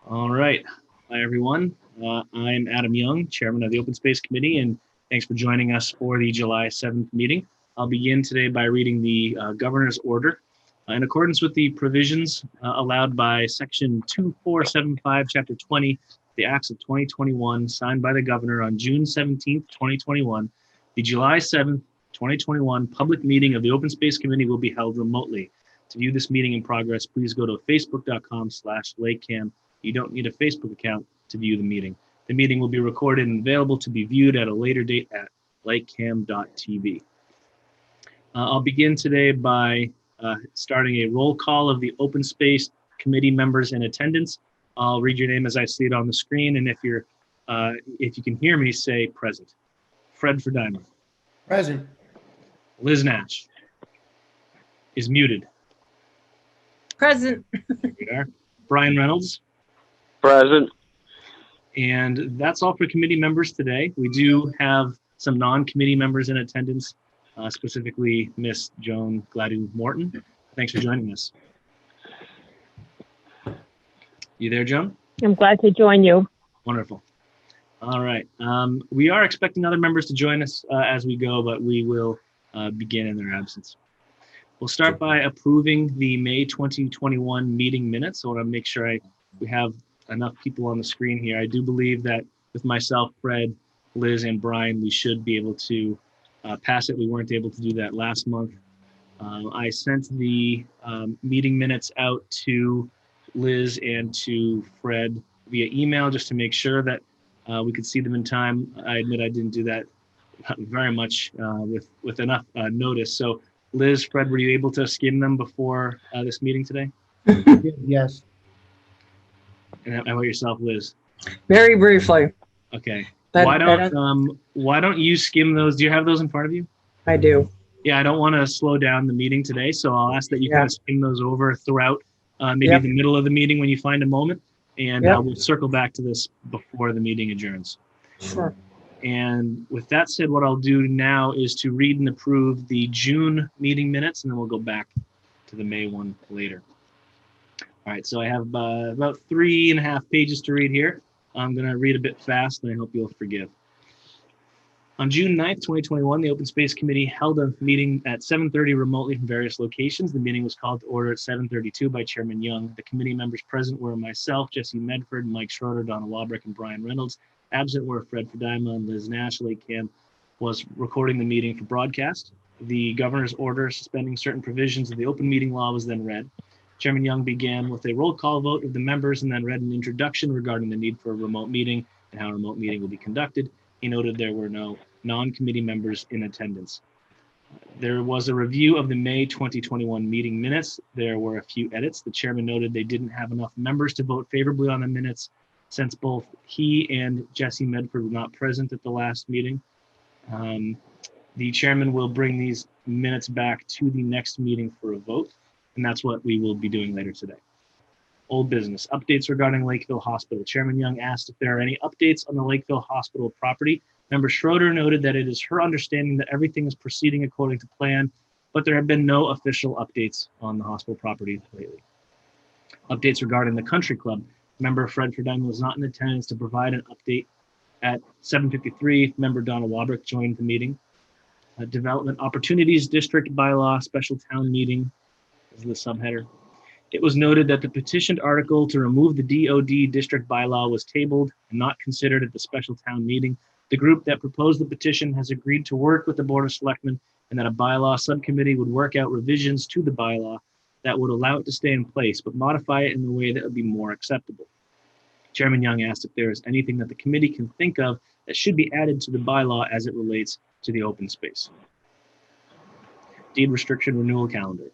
All right. Hi, everyone. I'm Adam Young, Chairman of the Open Space Committee, and thanks for joining us for the July 7th meeting. I'll begin today by reading the Governor's Order. In accordance with the provisions allowed by Section 2475, Chapter 20, the Acts of 2021, signed by the Governor on June 17th, 2021, the July 7th, 2021 public meeting of the Open Space Committee will be held remotely. To view this meeting in progress, please go to facebook.com/LakeCAM. You don't need a Facebook account to view the meeting. The meeting will be recorded and available to be viewed at a later date at lakecam.tv. I'll begin today by starting a roll call of the Open Space Committee members in attendance. I'll read your name as I see it on the screen, and if you can hear me, say present. Fred Verdima. Present. Liz Nash is muted. Present. There we are. Brian Reynolds. Present. And that's all for committee members today. We do have some non-committee members in attendance, specifically Miss Joan Gladue-Morton. Thanks for joining us. You there, Joan? I'm glad to join you. Wonderful. All right. We are expecting other members to join us as we go, but we will begin in their absence. We'll start by approving the May 2021 meeting minutes. I want to make sure we have enough people on the screen here. I do believe that with myself, Fred, Liz, and Brian, we should be able to pass it. We weren't able to do that last month. I sent the meeting minutes out to Liz and to Fred via email just to make sure that we could see them in time. I admit I didn't do that very much with enough notice. So Liz, Fred, were you able to skim them before this meeting today? Yes. And how about yourself, Liz? Very briefly. Okay. That- Why don't you skim those? Do you have those in front of you? I do. Yeah, I don't want to slow down the meeting today, so I'll ask that you kind of skim those over throughout maybe Yep. the middle of the meeting when you find a moment, and Yep. we'll circle back to this before the meeting adjourns. Sure. And with that said, what I'll do now is to read and approve the June meeting minutes, and then we'll go back to the May one later. All right, so I have about 3.5 pages to read here. I'm going to read a bit fast, and I hope you'll forgive. On June 9th, 2021, the Open Space Committee held a meeting at 7:30 remotely from various locations. The meeting was called to order at 7:32 by Chairman Young. The committee members present were myself, Jesse Medford, Mike Schroeder, Donna Walbrick, and Brian Reynolds. Absent were Fred Verdima and Liz Nash. LakeCAM was recording the meeting for broadcast. The governor's order suspending certain provisions of the open meeting law was then read. Chairman Young began with a roll call vote of the members and then read an introduction regarding the need for a remote meeting and how a remote meeting will be conducted. He noted there were no non-committee members in attendance. There was a review of the May 2021 meeting minutes. There were a few edits. The chairman noted they didn't have enough members to vote favorably on the minutes since both he and Jesse Medford were not present at the last meeting. The chairman will bring these minutes back to the next meeting for a vote, and that's what we will be doing later today. Old business, updates regarding Lakeville Hospital. Chairman Young asked if there are any updates on the Lakeville Hospital property. Member Schroeder noted that it is her understanding that everything is proceeding according to plan, but there have been no official updates on the hospital property lately. Updates regarding the country club. Member Fred Verdima was not in attendance to provide an update. At 7:53, member Donna Walbrick joined the meeting. Development Opportunities District Bylaw Special Town Meeting is the subheader. It was noted that the petitioned article to remove the DOD district bylaw was tabled and not considered at the special town meeting. The group that proposed the petition has agreed to work with the Board of Selectmen and that a bylaw subcommittee would work out revisions to the bylaw that would allow it to stay in place, but modify it in a way that would be more acceptable. Chairman Young asked if there is anything that the committee can think of that should be added to the bylaw as it relates to the open space. Deed restriction renewal calendar.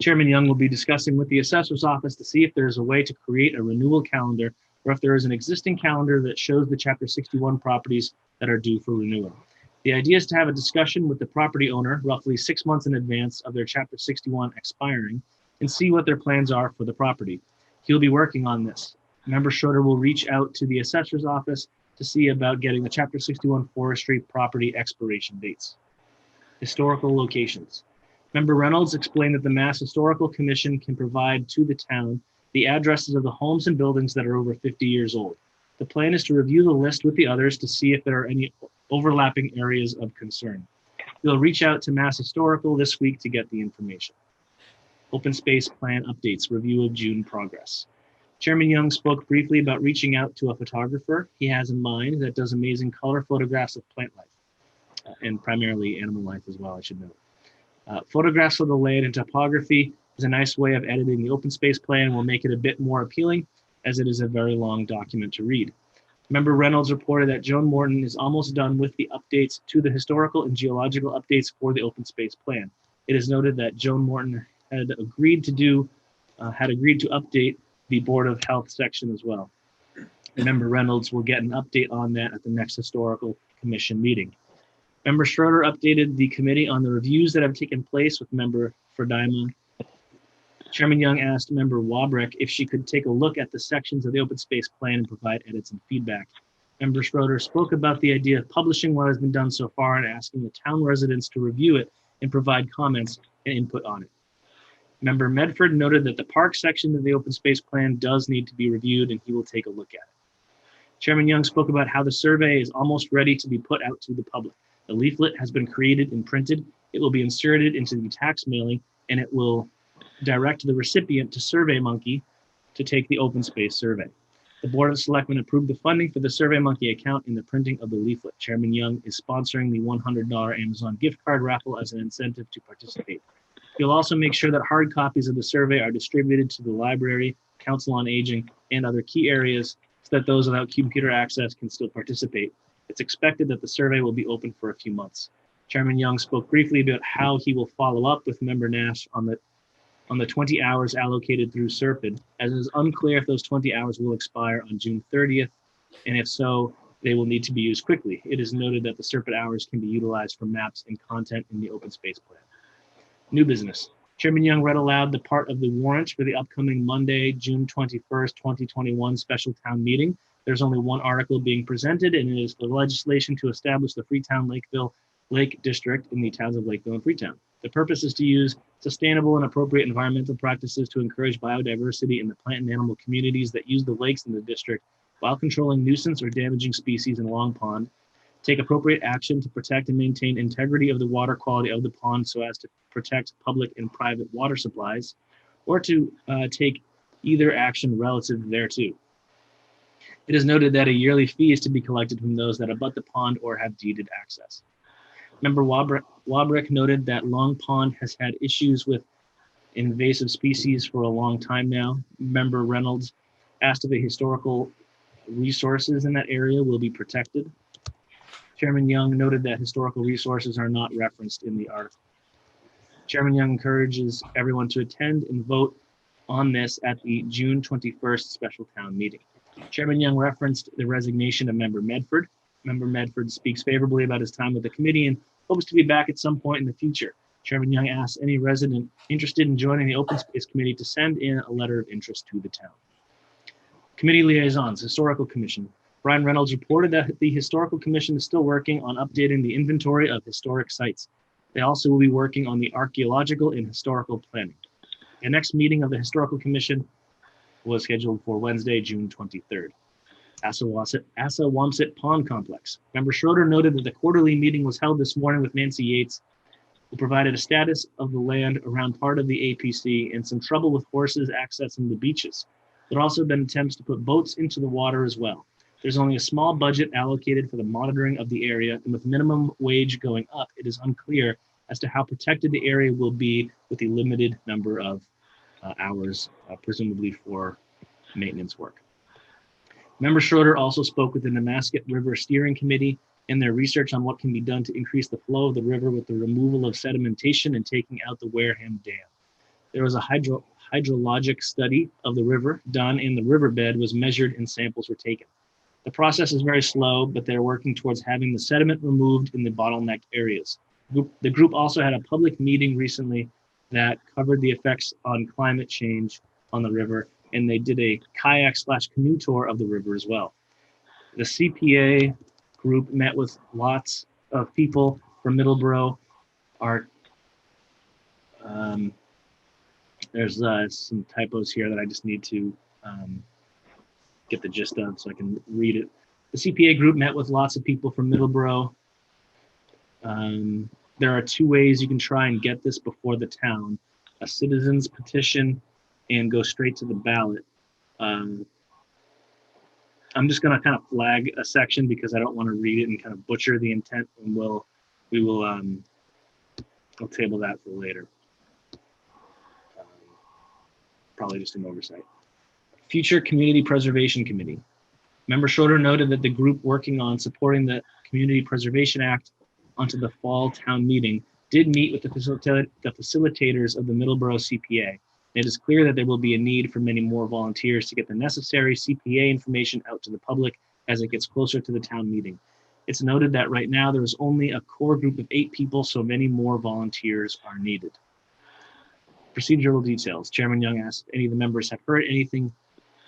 Chairman Young will be discussing with the assessor's office to see if there is a way to create a renewal calendar or if there is an existing calendar that shows the Chapter 61 properties that are due for renewal. The idea is to have a discussion with the property owner roughly 6 months in advance of their Chapter 61 expiring and see what their plans are for the property. He'll be working on this. Member Schroeder will reach out to the assessor's office to see about getting the Chapter 61 forestry property expiration dates. Historical locations. Member Reynolds explained that the Mass Historical Commission can provide to the town the addresses of the homes and buildings that are over 50 years old. The plan is to review the list with the others to see if there are any overlapping areas of concern. We'll reach out to Mass Historical this week to get the information. Open space plan updates, review of June progress. Chairman Young spoke briefly about reaching out to a photographer he has in mind that does amazing color photographs of plant life, and primarily animal life as well, I should note. Photographs of the land and topography is a nice way of editing the open space plan, will make it a bit more appealing as it is a very long document to read. Member Reynolds reported that Joan Morton is almost done with the updates to the historical and geological updates for the open space plan. It is noted that Joan Morton had agreed to update the Board of Health section as well. Member Reynolds will get an update on that at the next Historical Commission meeting. Member Schroeder updated the committee on the reviews that have taken place with Member Ferdima. Chairman Young asked Member Wabrick if she could take a look at the sections of the open space plan and provide edits and feedback. Member Schroeder spoke about the idea of publishing what has been done so far and asking the town residents to review it and provide comments and input on it. Member Medford noted that the park section of the open space plan does need to be reviewed and he will take a look at it. Chairman Young spoke about how the survey is almost ready to be put out to the public. The leaflet has been created and printed. It will be inserted into the tax mailing and it will direct the recipient to SurveyMonkey to take the open space survey. The Board of Selectmen approved the funding for the SurveyMonkey account in the printing of the leaflet. Chairman Young is sponsoring the $100 Amazon gift card raffle as an incentive to participate. He'll also make sure that hard copies of the survey are distributed to the library, Council on Aging, and other key areas so that those without computer access can still participate. It's expected that the survey will be open for a few months. Chairman Young spoke briefly about how he will follow up with Member Nash on the 20 hours allocated through SERPID, as it is unclear if those 20 hours will expire on June 30th, and if so, they will need to be used quickly. It is noted that the SERPID hours can be utilized for maps and content in the open space plan. New business. Chairman Young read aloud the part of the warrant for the upcoming Monday, June 21st, 2021 special town meeting. There's only one article being presented, and it is the legislation to establish the Freetown Lakeville Lake District in the towns of Lakeville and Freetown. The purpose is to use sustainable and appropriate environmental practices to encourage biodiversity in the plant and animal communities that use the lakes in the district while controlling nuisance or damaging species in Long Pond, take appropriate action to protect and maintain integrity of the water quality of the pond so as to protect public and private water supplies, or to take either action relative thereto. It is noted that a yearly fee is to be collected from those that abut the pond or have deeded access. Member Wabrick noted that Long Pond has had issues with invasive species for a long time now. Member Reynolds asked if the historical resources in that area will be protected. Chairman Young noted that historical resources are not referenced in the article. Chairman Young encourages everyone to attend and vote on this at the June 21st special town meeting. Chairman Young referenced the resignation of Member Medford. Member Medford speaks favorably about his time with the committee and hopes to be back at some point in the future. Chairman Young asks any resident interested in joining the Open Space Committee to send in a letter of interest to the town. Committee liaisons, Historical Commission. Brian Reynolds reported that the Historical Commission is still working on updating the inventory of historic sites. They also will be working on the archaeological and historical planning. The next meeting of the Historical Commission was scheduled for Wednesday, June 23rd. Assawamsett Pond Complex. Member Schroeder noted that the quarterly meeting was held this morning with Nancy Yates, who provided a status of the land around part of the APC and some trouble with horses accessing the beaches. There have also been attempts to put boats into the water as well. There's only a small budget allocated for the monitoring of the area, and with minimum wage going up, it is unclear as to how protected the area will be with the limited number of hours, presumably for maintenance work. Member Schroeder also spoke with the Nemasket River Steering Committee in their research on what can be done to increase the flow of the river with the removal of sedimentation and taking out the Wareham Dam. There was a hydrologic study of the river done and the riverbed was measured and samples were taken. The process is very slow, but they're working towards having the sediment removed in the bottlenecked areas. The group also had a public meeting recently that covered the effects on climate change on the river, and they did a kayak/canoe tour of the river as well. The CPA group met with lots of people from Middleborough, There's some typos here that I just need to get the gist of so I can read it. The CPA group met with lots of people from Middleborough. There are two ways you can try and get this before the town: a citizen's petition and go straight to the ballot. I'm just going to kind of flag a section because I don't want to read it and kind of butcher the intent, and we'll table that for later. Probably just an oversight. Future Community Preservation Committee. Member Schroeder noted that the group working on supporting the Community Preservation Act onto the fall town meeting did meet with the facilitators of the Middleborough CPA. It is clear that there will be a need for many more volunteers to get the necessary CPA information out to the public as it gets closer to the town meeting. It's noted that right now there is only a core group of 8 people, so many more volunteers are needed. Procedural details. Chairman Young asked if any of the members have heard anything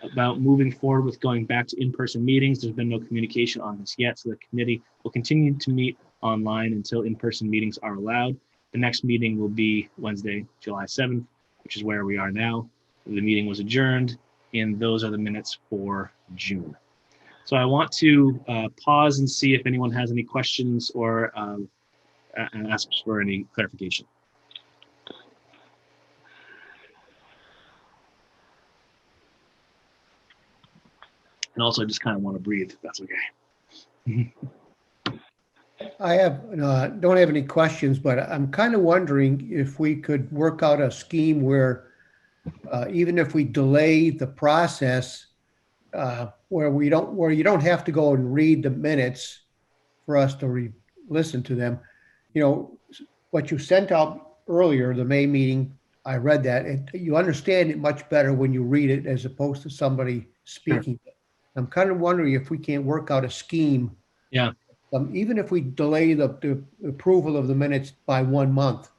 about moving forward with going back to in-person meetings. There's been no communication on this yet, so the committee will continue to meet online until in-person meetings are allowed. The next meeting will be Wednesday, July 7th, which is where we are now. The meeting was adjourned, and those are the minutes for June. So I want to pause and see if anyone has any questions or ask for any clarification. And also, I just kind of want to breathe, if that's okay. I don't have any questions, but I'm kind of wondering if we could work out a scheme where even if we delay the process, where you don't have to go and read the minutes for us to listen to them. You know, what you sent out earlier, the May meeting, I read that. You understand it much better when you read it as opposed to somebody speaking. Sure. I'm kind of wondering if we can't work out a scheme. Yeah. Even if we delay the approval of the minutes by 1 month,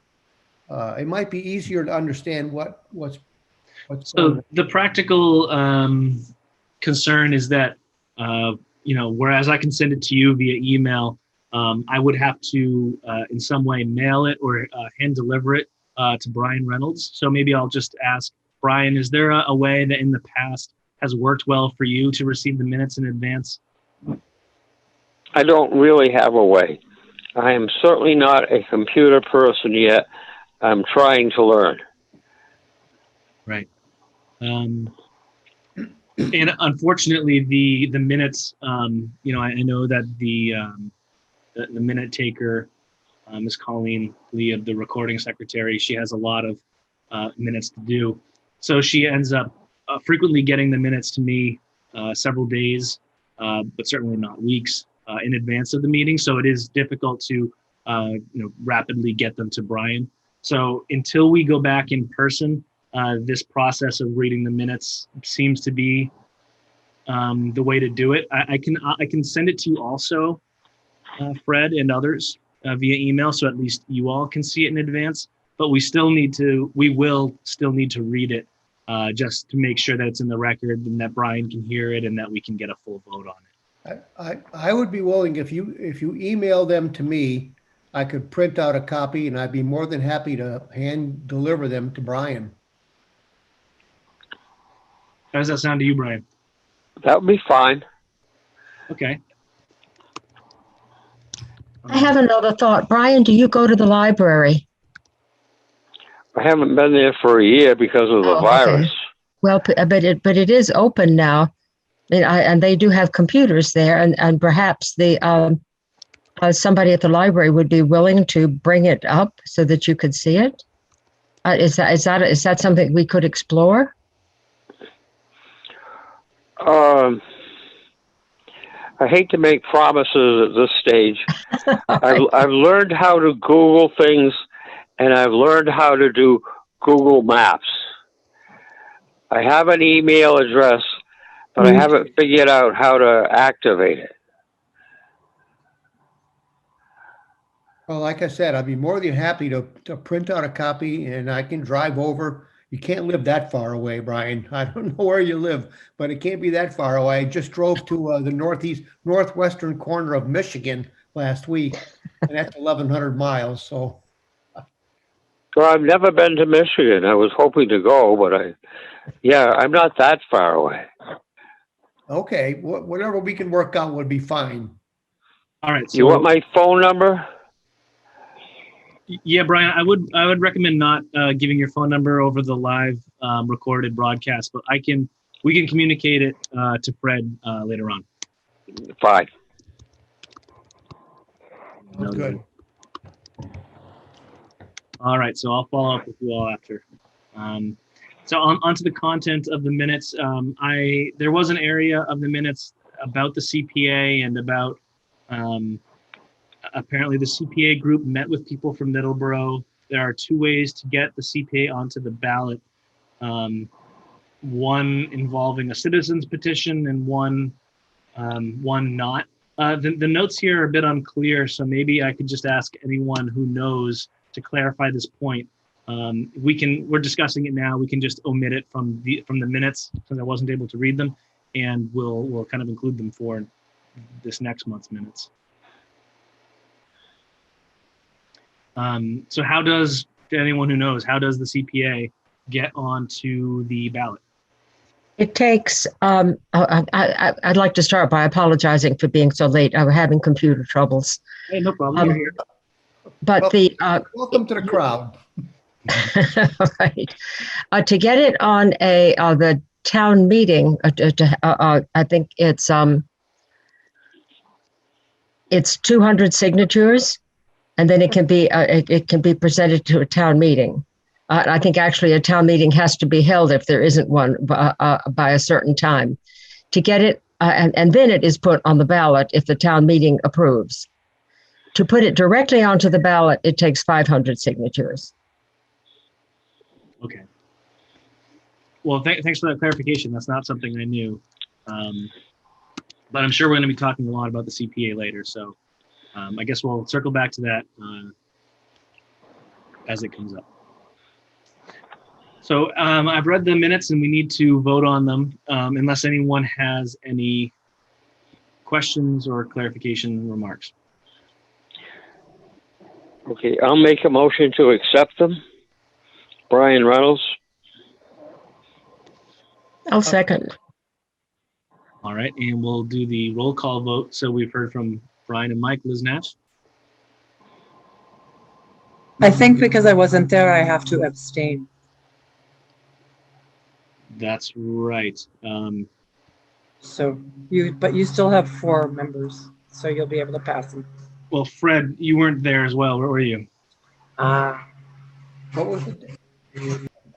it might be easier to understand what's so the practical concern is that whereas I can send it to you via email, I would have to in some way mail it or hand deliver it to Brian Reynolds. So maybe I'll just ask Brian, is there a way that in the past has worked well for you to receive the minutes in advance? I don't really have a way. I am certainly not a computer person yet. I'm trying to learn. Right. And unfortunately, the minutes, I know that the minute taker, Ms. Colleen Lee, of the recording secretary, she has a lot of minutes to do. So she ends up frequently getting the minutes to me several days, but certainly not weeks in advance of the meeting. So it is difficult to rapidly get them to Brian. So until we go back in person, this process of reading the minutes seems to be the way to do it. I can send it to you also, Fred and others, via email, so at least you all can see it in advance. But we will still need to read it just to make sure that it's in the record and that Brian can hear it and that we can get a full vote on it. I would be willing, if you email them to me, I could print out a copy and I'd be more than happy to hand deliver them to Brian. How does that sound to you, Brian? That would be fine. Okay. I have another thought. Brian, do you go to the library? I haven't been there for a year because of the virus. Okay. Well, but it is open now, and they do have computers there, and perhaps somebody at the library would be willing to bring it up so that you could see it. Is that something we could explore? I hate to make promises at this stage. I've learned how to Google things, and I've learned how to do Google Maps. I have an email address, but I haven't figured out how to activate it. Well, like I said, I'd be more than happy to print out a copy and I can drive over. You can't live that far away, Brian. I don't know where you live, but it can't be that far away. I just drove to the northwestern corner of Michigan last week, and that's 1,100 miles. So Well, I've never been to Michigan. I was hoping to go, but I'm not that far away. Okay, whatever we can work out would be fine. All right. So, You want my phone number? yeah, Brian, I would recommend not giving your phone number over the live recorded broadcast, but we can communicate it to Fred later on. Fine. Good. All right, so I'll follow up with you all after. So onto the content of the minutes. There was an area of the minutes about the CPA and about apparently the CPA group met with people from Middleborough. There are two ways to get the CPA onto the ballot. One involving a citizen's petition and one not. The notes here are a bit unclear, so maybe I could just ask anyone who knows to clarify this point. We're discussing it now. We can just omit it from the minutes because I wasn't able to read them, and we'll kind of include them for this next month's minutes. So to anyone who knows, how does the CPA get onto the ballot? It takes, I'd like to start by apologizing for being so late. I was having computer troubles. Hey, no problem. You're here. But Welcome to the crowd. right. To get it on the town meeting, I think it's 200 signatures, and then it can be presented to a town meeting. I think actually a town meeting has to be held if there isn't one by a certain time to get it, and then it is put on the ballot if the town meeting approves. To put it directly onto the ballot, it takes 500 signatures. Okay. Well, thanks for that clarification. That's not something I knew. But I'm sure we're going to be talking a lot about the CPA later. So I guess we'll circle back to that as it comes up. So I've read the minutes and we need to vote on them unless anyone has any questions or clarification remarks. Okay, I'll make a motion to accept them. Brian Reynolds. I'll second. All right, and we'll do the roll call vote. So we've heard from Brian and Mike. Liz Nash? I think because I wasn't there, I have to abstain. That's right. But you still have 4 members, so you'll be able to pass them. Well, Fred, you weren't there as well. Where were you? What was it?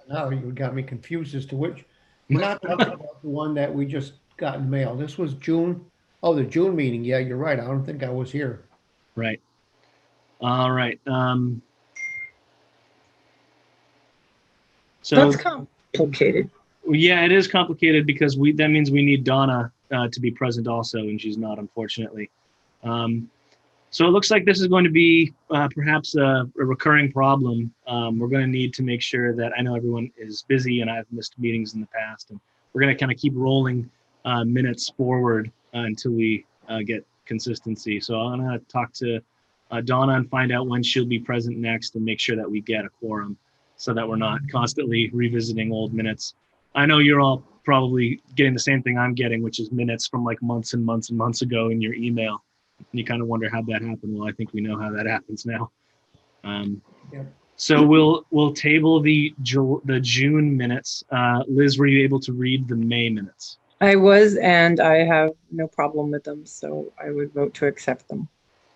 Now you got me confused as to which. We're not talking about the one that we just got in mail. This was June. Oh, the June meeting. Yeah, you're right. I don't think I was here. Right. All right. So That's complicated. yeah, it is complicated because that means we need Donna to be present also, and she's not, unfortunately. So it looks like this is going to be perhaps a recurring problem. We're going to need to make sure that I know everyone is busy and I've missed meetings in the past, and we're going to kind of keep rolling minutes forward until we get consistency. So I'm going to talk to Donna and find out when she'll be present next and make sure that we get a quorum so that we're not constantly revisiting old minutes. I know you're all probably getting the same thing I'm getting, which is minutes from like months and months and months ago in your email. And you kind of wonder how that happened. Well, I think we know how that happens now. So we'll table the June minutes. Liz, were you able to read the May minutes? I was, and I have no problem with them, so I would vote to accept them.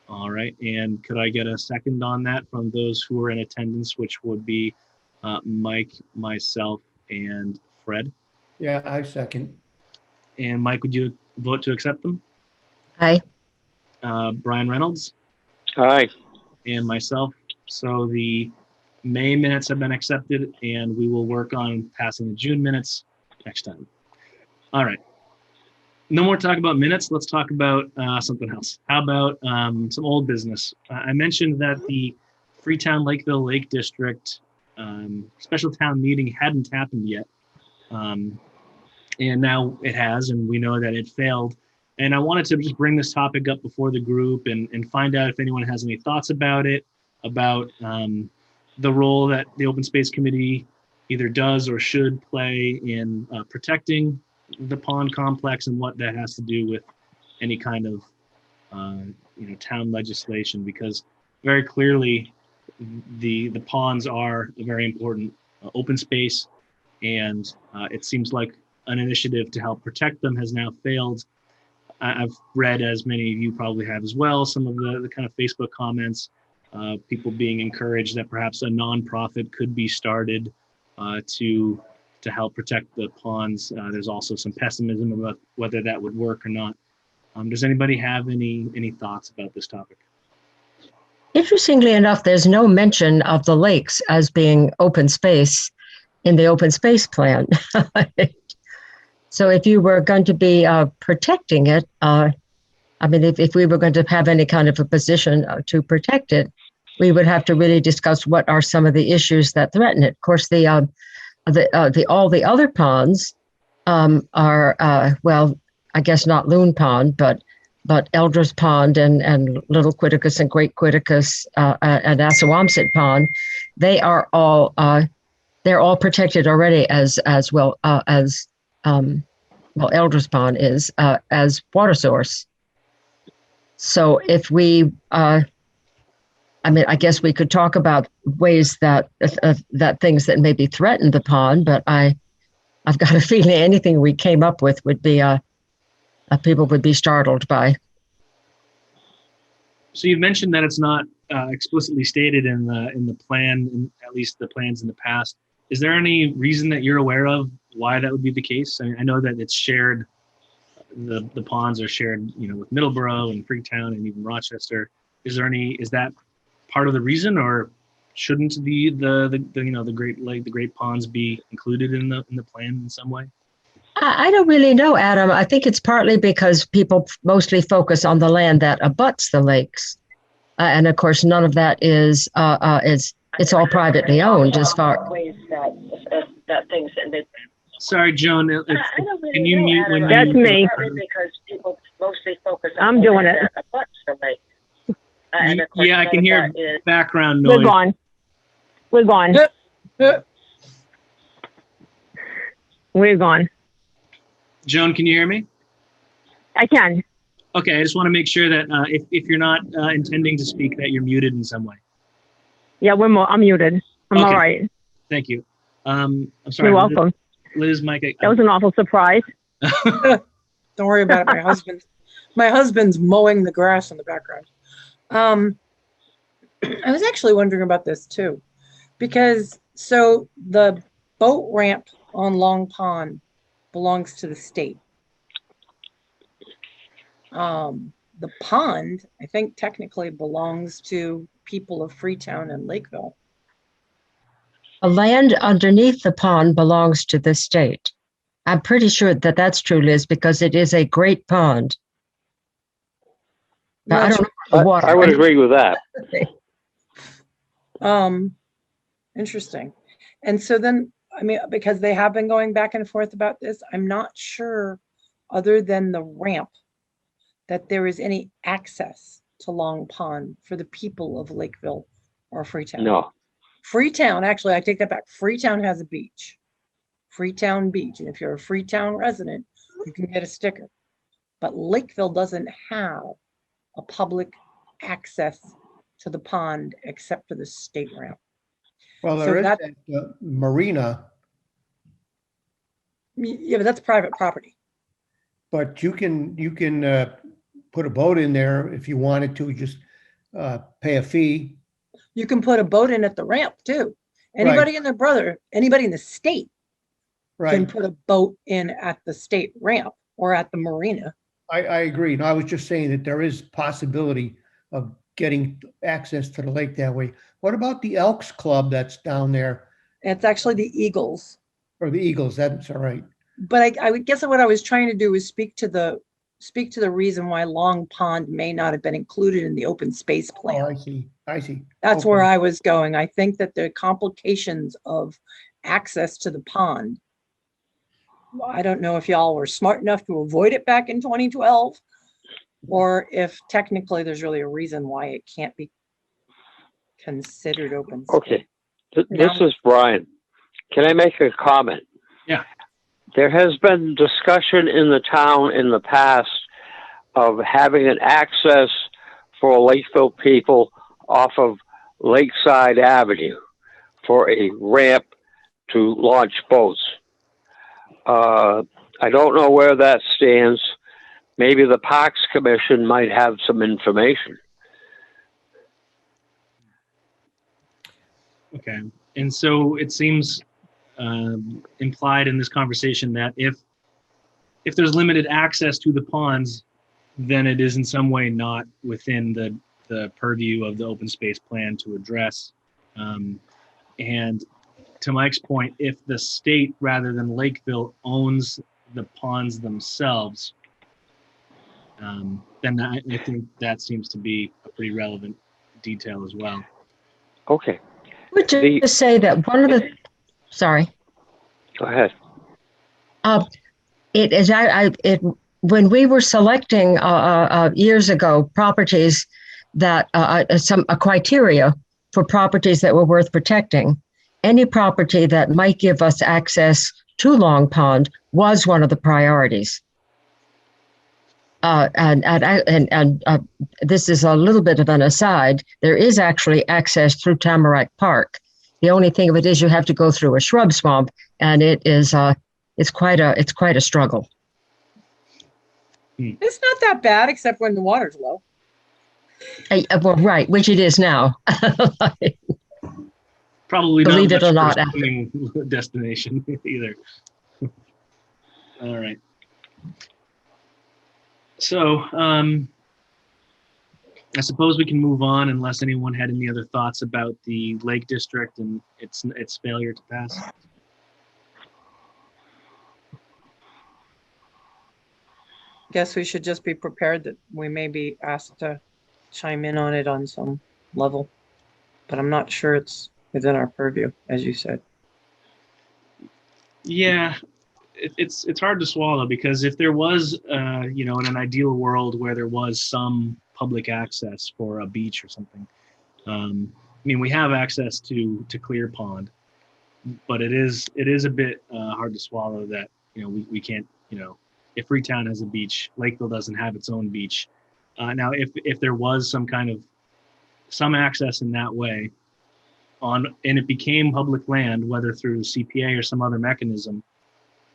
All right. And could I get a second on that from those who are in attendance, which would be Mike, myself, and Fred? Yeah, I second. And Mike, would you vote to accept them? Aye. Brian Reynolds? Aye. And myself. So the May minutes have been accepted, and we will work on passing the June minutes next time. All right. No more talk about minutes. Let's talk about something else. How about some old business? I mentioned that the Freetown Lakeville Lake District special town meeting hadn't happened yet. And now it has, and we know that it failed. And I wanted to just bring this topic up before the group and find out if anyone has any thoughts about it, about the role that the Open Space Committee either does or should play in protecting the pond complex and what that has to do with any kind of town legislation, because very clearly the ponds are a very important open space, and it seems like an initiative to help protect them has now failed. I've read, as many of you probably have as well, some of the kind of Facebook comments, people being encouraged that perhaps a nonprofit could be started to help protect the ponds. There's also some pessimism about whether that would work or not. Does anybody have any thoughts about this topic? Interestingly enough, there's no mention of the lakes as being open space in the open space plan. So if you were going to be protecting it, if we were going to have any kind of a position to protect it, we would have to really discuss what are some of the issues that threaten it. Of course, all the other ponds are I guess not Loon Pond, but Elders Pond and Little Quiticus and Great Quiticus and Assawamsett Pond. They are all they're all protected already as well as Elders Pond is as water source. So if we, I guess we could talk about ways that things that maybe threaten the pond, but I've got a feeling anything we came up with would be people would be startled by. So you've mentioned that it's not explicitly stated in the plan, at least the plans in the past. Is there any reason that you're aware of why that would be the case? I know that it's shared, the ponds are shared, with Middleborough and Freetown and even Rochester. Is that part of the reason, or shouldn't the Great Ponds be included in the plan in some way? I don't really know, Adam. I think it's partly because people mostly focus on the land that abuts the lakes, and of course, none of that is it's all privately owned as far. That things and they. Sorry, Joan. Can you mute when you? That's me. Because people mostly focus. I'm doing it. Yeah, I can hear background noise. We're gone. We're gone. Joan, can you hear me? I can. Okay, I just want to make sure that if you're not intending to speak, that you're muted in some way. Yeah, I'm muted. I'm all right. Thank you. I'm sorry. You're welcome. Liz, Mike. That was an awful surprise. Don't worry about it. My husband's mowing the grass in the background. I was actually wondering about this too, because so the boat ramp on Long Pond belongs to the state. The pond, I think, technically belongs to people of Freetown and Lakeville. The land underneath the pond belongs to the state. I'm pretty sure that that's true, Liz, because it is a great pond. But I don't know water. I would agree with that. Interesting. And so then, because they have been going back and forth about this, I'm not sure, other than the ramp, that there is any access to Long Pond for the people of Lakeville or Freetown. No. Freetown, actually, I take that back. Freetown has a beach, Freetown Beach. And if you're a Freetown resident, you can get a sticker. But Lakeville doesn't have a public access to the pond except for the state ramp. Well, there is that marina. Yeah, but that's private property. But you can put a boat in there if you wanted to, just pay a fee. You can put a boat in at the ramp too. Anybody and their brother, anybody in the state can put a boat in at the state ramp or at the marina. I agree. No, I was just saying that there is possibility of getting access to the lake that way. What about the Elks Club that's down there? It's actually the Eagles. Or the Eagles, that's all right. But I would guess what I was trying to do is speak to the reason why Long Pond may not have been included in the open space plan. Oh, I see. That's where I was going. I think that the complications of access to the pond, I don't know if y'all were smart enough to avoid it back in 2012, or if technically there's really a reason why it can't be considered open space. Okay. This is Brian. Can I make a comment? Yeah. There has been discussion in the town in the past of having an access for Lakeville people off of Lakeside Avenue for a ramp to launch boats. I don't know where that stands. Maybe the Parks Commission might have some information. Okay. And so it seems implied in this conversation that if there's limited access to the ponds, then it is in some way not within the purview of the open space plan to address. And to Mike's point, if the state rather than Lakeville owns the ponds themselves, then I think that seems to be a pretty relevant detail as well. Okay. Would you just say that one of the, sorry. Go ahead. It is, when we were selecting years ago properties that, a criteria for properties that were worth protecting, any property that might give us access to Long Pond was one of the priorities. And this is a little bit of an aside. There is actually access through Tamarack Park. The only thing of it is you have to go through a shrub swamp, and it is it's quite a struggle. It's not that bad, except when the water's low. Well, right, which it is now. Probably Believe not it or much not. for a swimming destination either. All right. So I suppose we can move on unless anyone had any other thoughts about the Lake District and its failure to pass. Guess we should just be prepared that we may be asked to chime in on it on some level, but I'm not sure it's within our purview, as you said. Yeah, it's hard to swallow, because if there was, in an ideal world where there was some public access for a beach or something, we have access to Clear Pond, but it is a bit hard to swallow that we can't, if Freetown has a beach, Lakeville doesn't have its own beach. Now, if there was some access in that way and it became public land, whether through CPA or some other mechanism,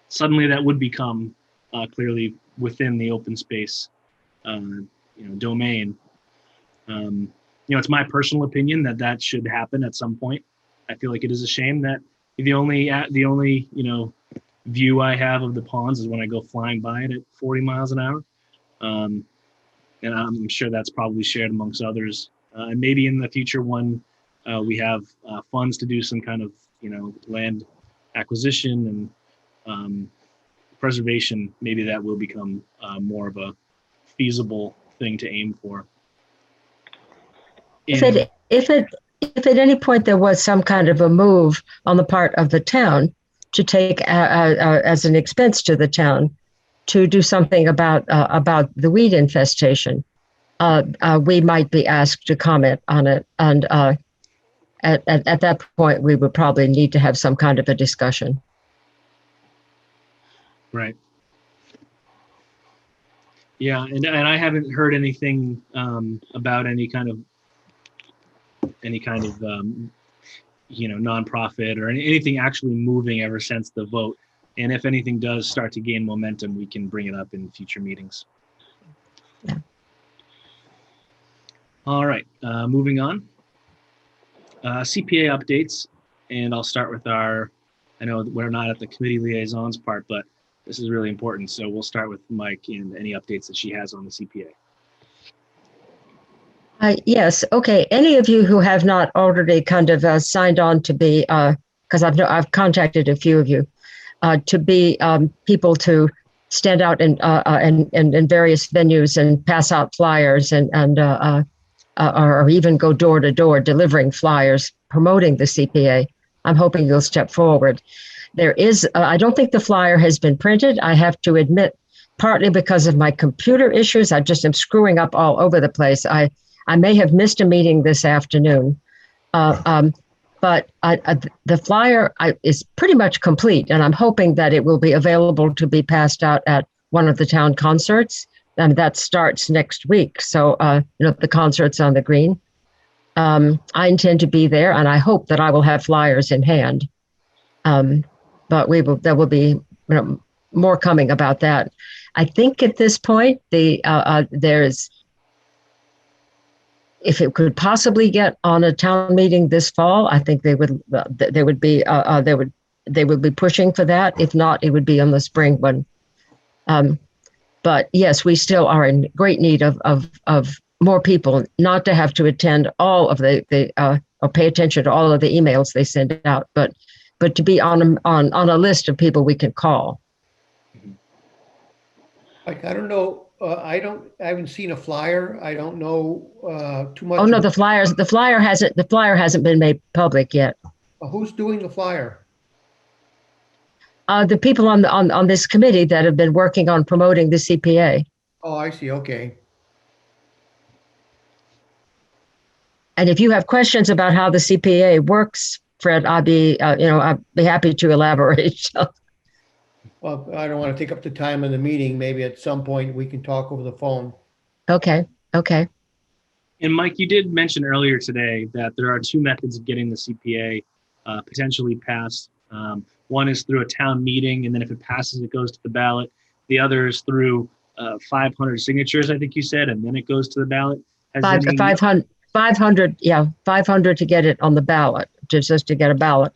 suddenly that would become clearly within the open space, domain. It's my personal opinion that should happen at some point. I feel like it is a shame that the only view I have of the ponds is when I go flying by it at 40 miles an hour. And I'm sure that's probably shared amongst others. And maybe in the future when we have funds to do some kind of, land acquisition and preservation, maybe that will become more of a feasible thing to aim for. If at any point there was some kind of a move on the part of the town to take as an expense to the town to do something about the weed infestation, we might be asked to comment on it, and at that point we would probably need to have some kind of a discussion. Right. Yeah, and I haven't heard anything about any kind of nonprofit or anything actually moving ever since the vote. And if anything does start to gain momentum, we can bring it up in future meetings. Yeah. All right, moving on. CPA updates, and I'll start with I know we're not at the committee liaisons part, but this is really important. So we'll start with Mike and any updates that she has on the CPA. Yes. Okay. Any of you who have not already kind of signed on to be, because I've contacted a few of you, to be people to stand out in various venues and pass out flyers or even go door to door delivering flyers promoting the CPA. I'm hoping you'll step forward. There is, I don't think the flyer has been printed. I have to admit, partly because of my computer issues, I just am screwing up all over the place. I may have missed a meeting this afternoon. But the flyer is pretty much complete, and I'm hoping that it will be available to be passed out at one of the town concerts, and that starts next week. So, the concert's on the green. I intend to be there, and I hope that I will have flyers in hand. But there will be more coming about that. I think at this point, there's, if it could possibly get on a town meeting this fall, I think they would be pushing for that. If not, it would be on the spring one. But yes, we still are in great need of more people, not to have to attend all of or pay attention to all of the emails they send out, but to be on a list of people we can call. Like, I don't know, I haven't seen a flyer. I don't know too much. Oh no, the flyer hasn't been made public yet. Who's doing the flyer? The people on this committee that have been working on promoting the CPA. Oh, I see. Okay. And if you have questions about how the CPA works, Fred, I'd be happy to elaborate. Well, I don't want to take up the time of the meeting. Maybe at some point we can talk over the phone. Okay. And Mike, you did mention earlier today that there are two methods of getting the CPA potentially passed. One is through a town meeting, and then if it passes, it goes to the ballot. The other is through 500 signatures, I think you said, and then it goes to the ballot. 500, yeah, 500 to get it on the ballot, just to get a ballot,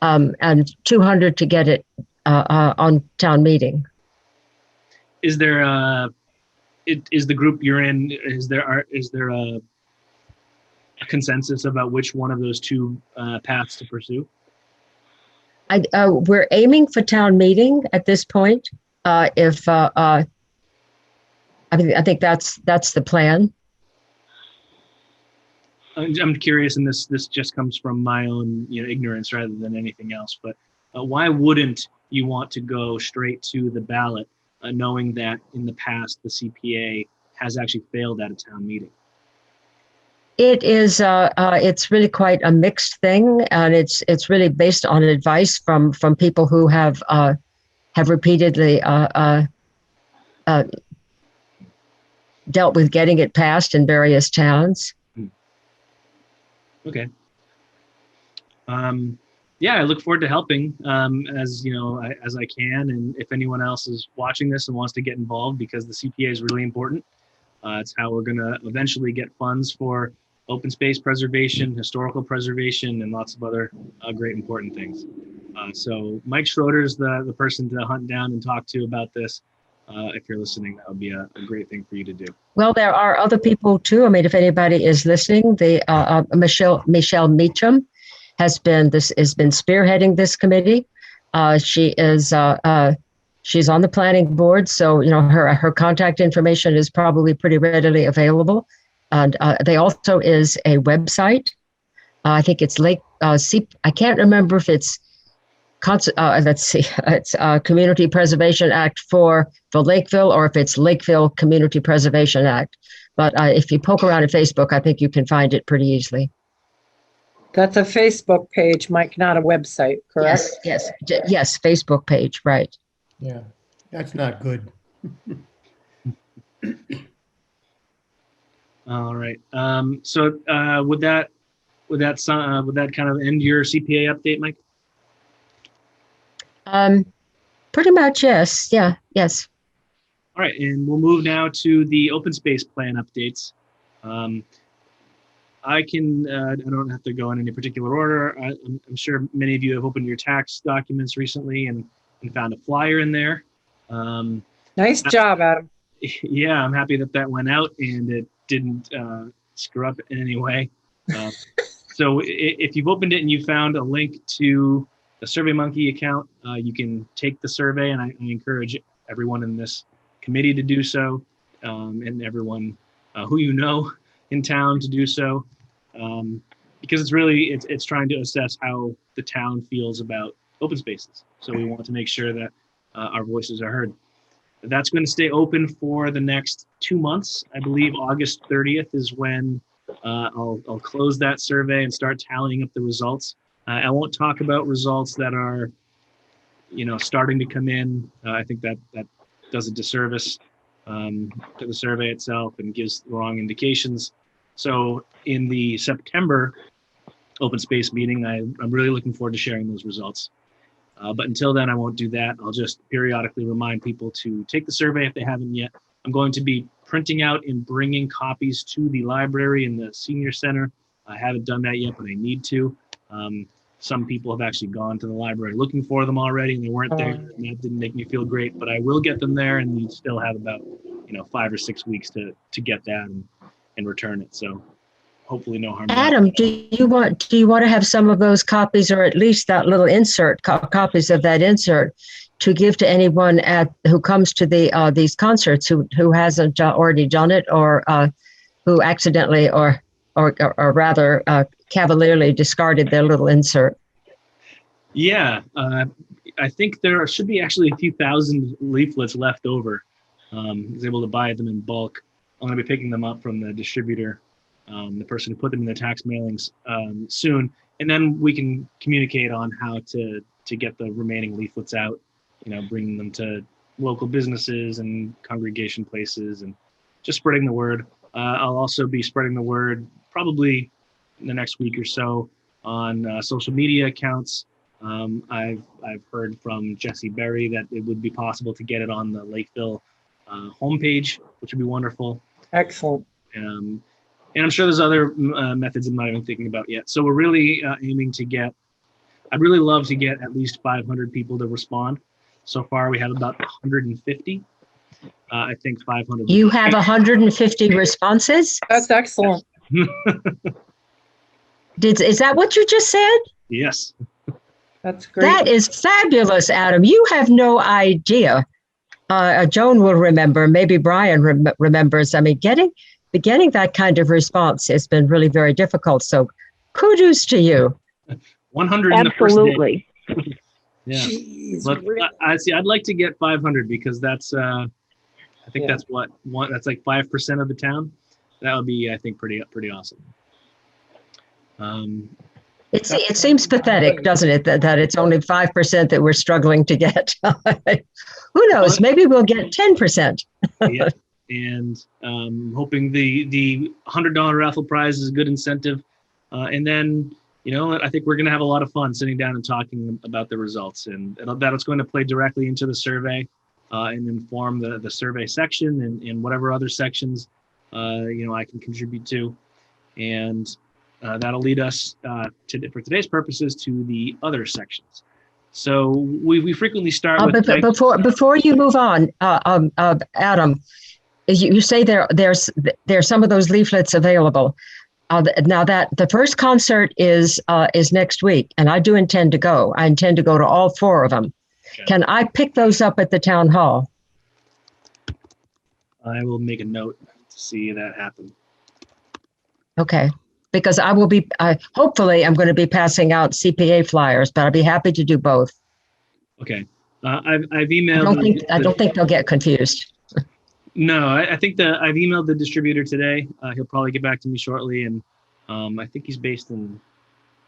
and 200 to get it on town meeting. Is there is the group you're in, is there a consensus about which one of those two paths to pursue? We're aiming for town meeting at this point. I think that's the plan. I'm curious, and this just comes from my own ignorance rather than anything else. But why wouldn't you want to go straight to the ballot, knowing that in the past the CPA has actually failed at a town meeting? It is. It's really quite a mixed thing, and it's really based on advice from people who have repeatedly dealt with getting it passed in various towns. Okay. Yeah, I look forward to helping as I can, and if anyone else is watching this and wants to get involved, because the CPA is really important. It's how we're going to eventually get funds for open space preservation, historical preservation, and lots of other great important things. So Mike Schroeder's the person to hunt down and talk to about this. If you're listening, that would be a great thing for you to do. Well, there are other people too. I mean, if anybody is listening, Michelle Meacham has been spearheading this committee. She's on the planning board, so her contact information is probably pretty readily available. And there also is a website. I think it's I can't remember if it's let's see, it's Community Preservation Act for Lakeville, or if it's Lakeville Community Preservation Act. But if you poke around at Facebook, I think you can find it pretty easily. That's a Facebook page, Mike, not a website, correct? Yes, Facebook page, right. Yeah, that's not good. All right. So would that kind of end your CPA update, Mike? Pretty much, yes. Yeah, yes. All right, and we'll move now to the open space plan updates. I don't have to go in any particular order. I'm sure many of you have opened your tax documents recently and found a flyer in there. Nice job, Adam. Yeah, I'm happy that went out and it didn't screw up in any way. So if you've opened it and you found a link to the SurveyMonkey account, you can take the survey, and I encourage everyone in this committee to do so, and everyone who in town to do so, because it's trying to assess how the town feels about open spaces. So we want to make sure that our voices are heard. That's going to stay open for the next 2 months. I believe August 30th is when I'll close that survey and start tallying up the results. I won't talk about results that are, starting to come in. I think that does a disservice to the survey itself and gives the wrong indications. So in the September open space meeting, I'm really looking forward to sharing those results. But until then, I won't do that. I'll just periodically remind people to take the survey if they haven't yet. I'm going to be printing out and bringing copies to the library and the senior center. I haven't done that yet, but I need to. Some people have actually gone to the library looking for them already, and they weren't there, and that didn't make me feel great. But I will get them there, and we still have about 5 or 6 weeks to get that and return it. So hopefully no harm. Adam, do you want to have some of those copies, or at least that little insert, copies of that insert, to give to anyone who comes to these concerts who hasn't already done it, or who accidentally or rather cavalierly discarded their little insert? Yeah, I think there should be actually a few thousand leaflets left over. I was able to buy them in bulk. I'm going to be picking them up from the distributor, the person who put them in the tax mailings soon, and then we can communicate on how to get the remaining leaflets out. Bringing them to local businesses and congregation places, and just spreading the word. I'll also be spreading the word probably in the next week or so on social media accounts. I've heard from Jesse Berry that it would be possible to get it on the Lakeville homepage, which would be wonderful. Excellent. And I'm sure there's other methods I'm not even thinking about yet. So we're really aiming to get, I'd really love to get at least 500 people to respond. So far, we have about 150. I think 500. You have 150 responses? That's excellent. Is that what you just said? Yes. That's great. That is fabulous, Adam. You have no idea. Joan will remember. Maybe Brian remembers. I mean, getting that kind of response has been really very difficult. So, kudos to you. 100 in the first day. Absolutely. Yeah. Jeez, Look, really? I'd like to get 500 because that's I think Yeah. that's that's like 5% of the town. That would be, I think, pretty awesome. It seems pathetic, doesn't it, that it's only 5% that we're struggling to get. Who knows? Maybe we'll get 10%. Yeah. And hoping the $100 raffle prize is a good incentive. And then, I think we're going to have a lot of fun sitting down and talking about the results, and that's going to play directly into the survey and inform the survey section and whatever other sections, I can contribute to. And that'll lead us for today's purposes to the other sections. So we frequently start with before you move on, Adam, you say there's some of those leaflets available. Now that the first concert is next week, and I do intend to go. I intend to go to all 4 of them. Okay. Can I pick those up at the town hall? I will make a note to see that happen. Okay, because I will be. Hopefully, I'm going to be passing out CPA flyers, but I'll be happy to do both. Okay, I've emailed. I don't think they'll get confused. No, I think I've emailed the distributor today. He'll probably get back to me shortly, and I think he's based in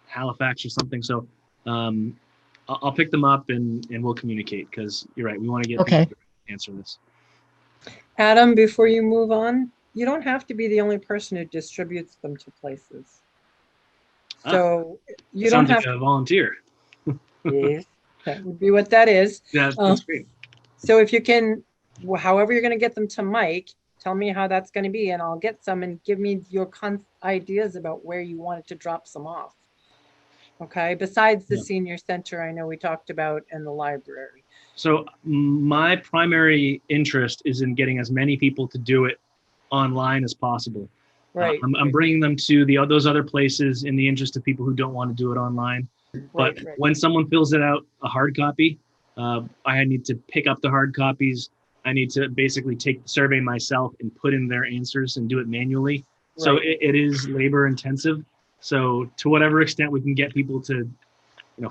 Halifax or something. So I'll pick them up and we'll communicate, because you're right. We want to get people to answer this. Adam, before you move on, you don't have to be the only person who distributes them to places. So you don't have to volunteer. Yes, that would be what that is. Yeah, that's great. So if you can, however you're going to get them to Mike, tell me how that's going to be, and I'll get some, and give me your ideas about where you wanted to drop some off. Okay, besides the senior center I know we talked about, and the library. So my primary interest is in getting as many people to do it online as possible. Right. I'm bringing them to those other places in the interest of people who don't want to do it online. But when someone fills it out, a hard copy, I need to pick up the hard copies. I need to basically take the survey myself and put in their answers and do it manually. Right. So it is labor intensive. So to whatever extent we can get people to,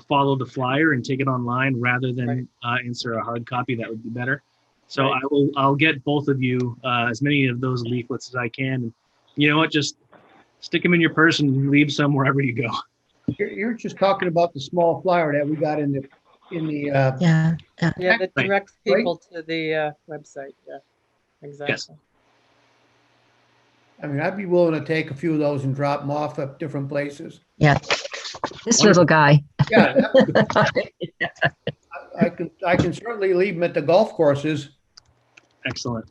follow the flyer and take it online rather than answer a hard copy, that would be better. So I'll get both of you as many of those leaflets as I can. And you know what? Just Stick them in your purse and leave some wherever you go. You're just talking about the small flyer that we got in the, Yeah, yeah. Yeah, that Right. directs people to the website. Yeah, exactly. I mean, I'd be willing to take a few of those and drop them off at different places. Yeah. This Wonderful. little guy. Yeah, I can certainly leave them at the golf courses. Excellent.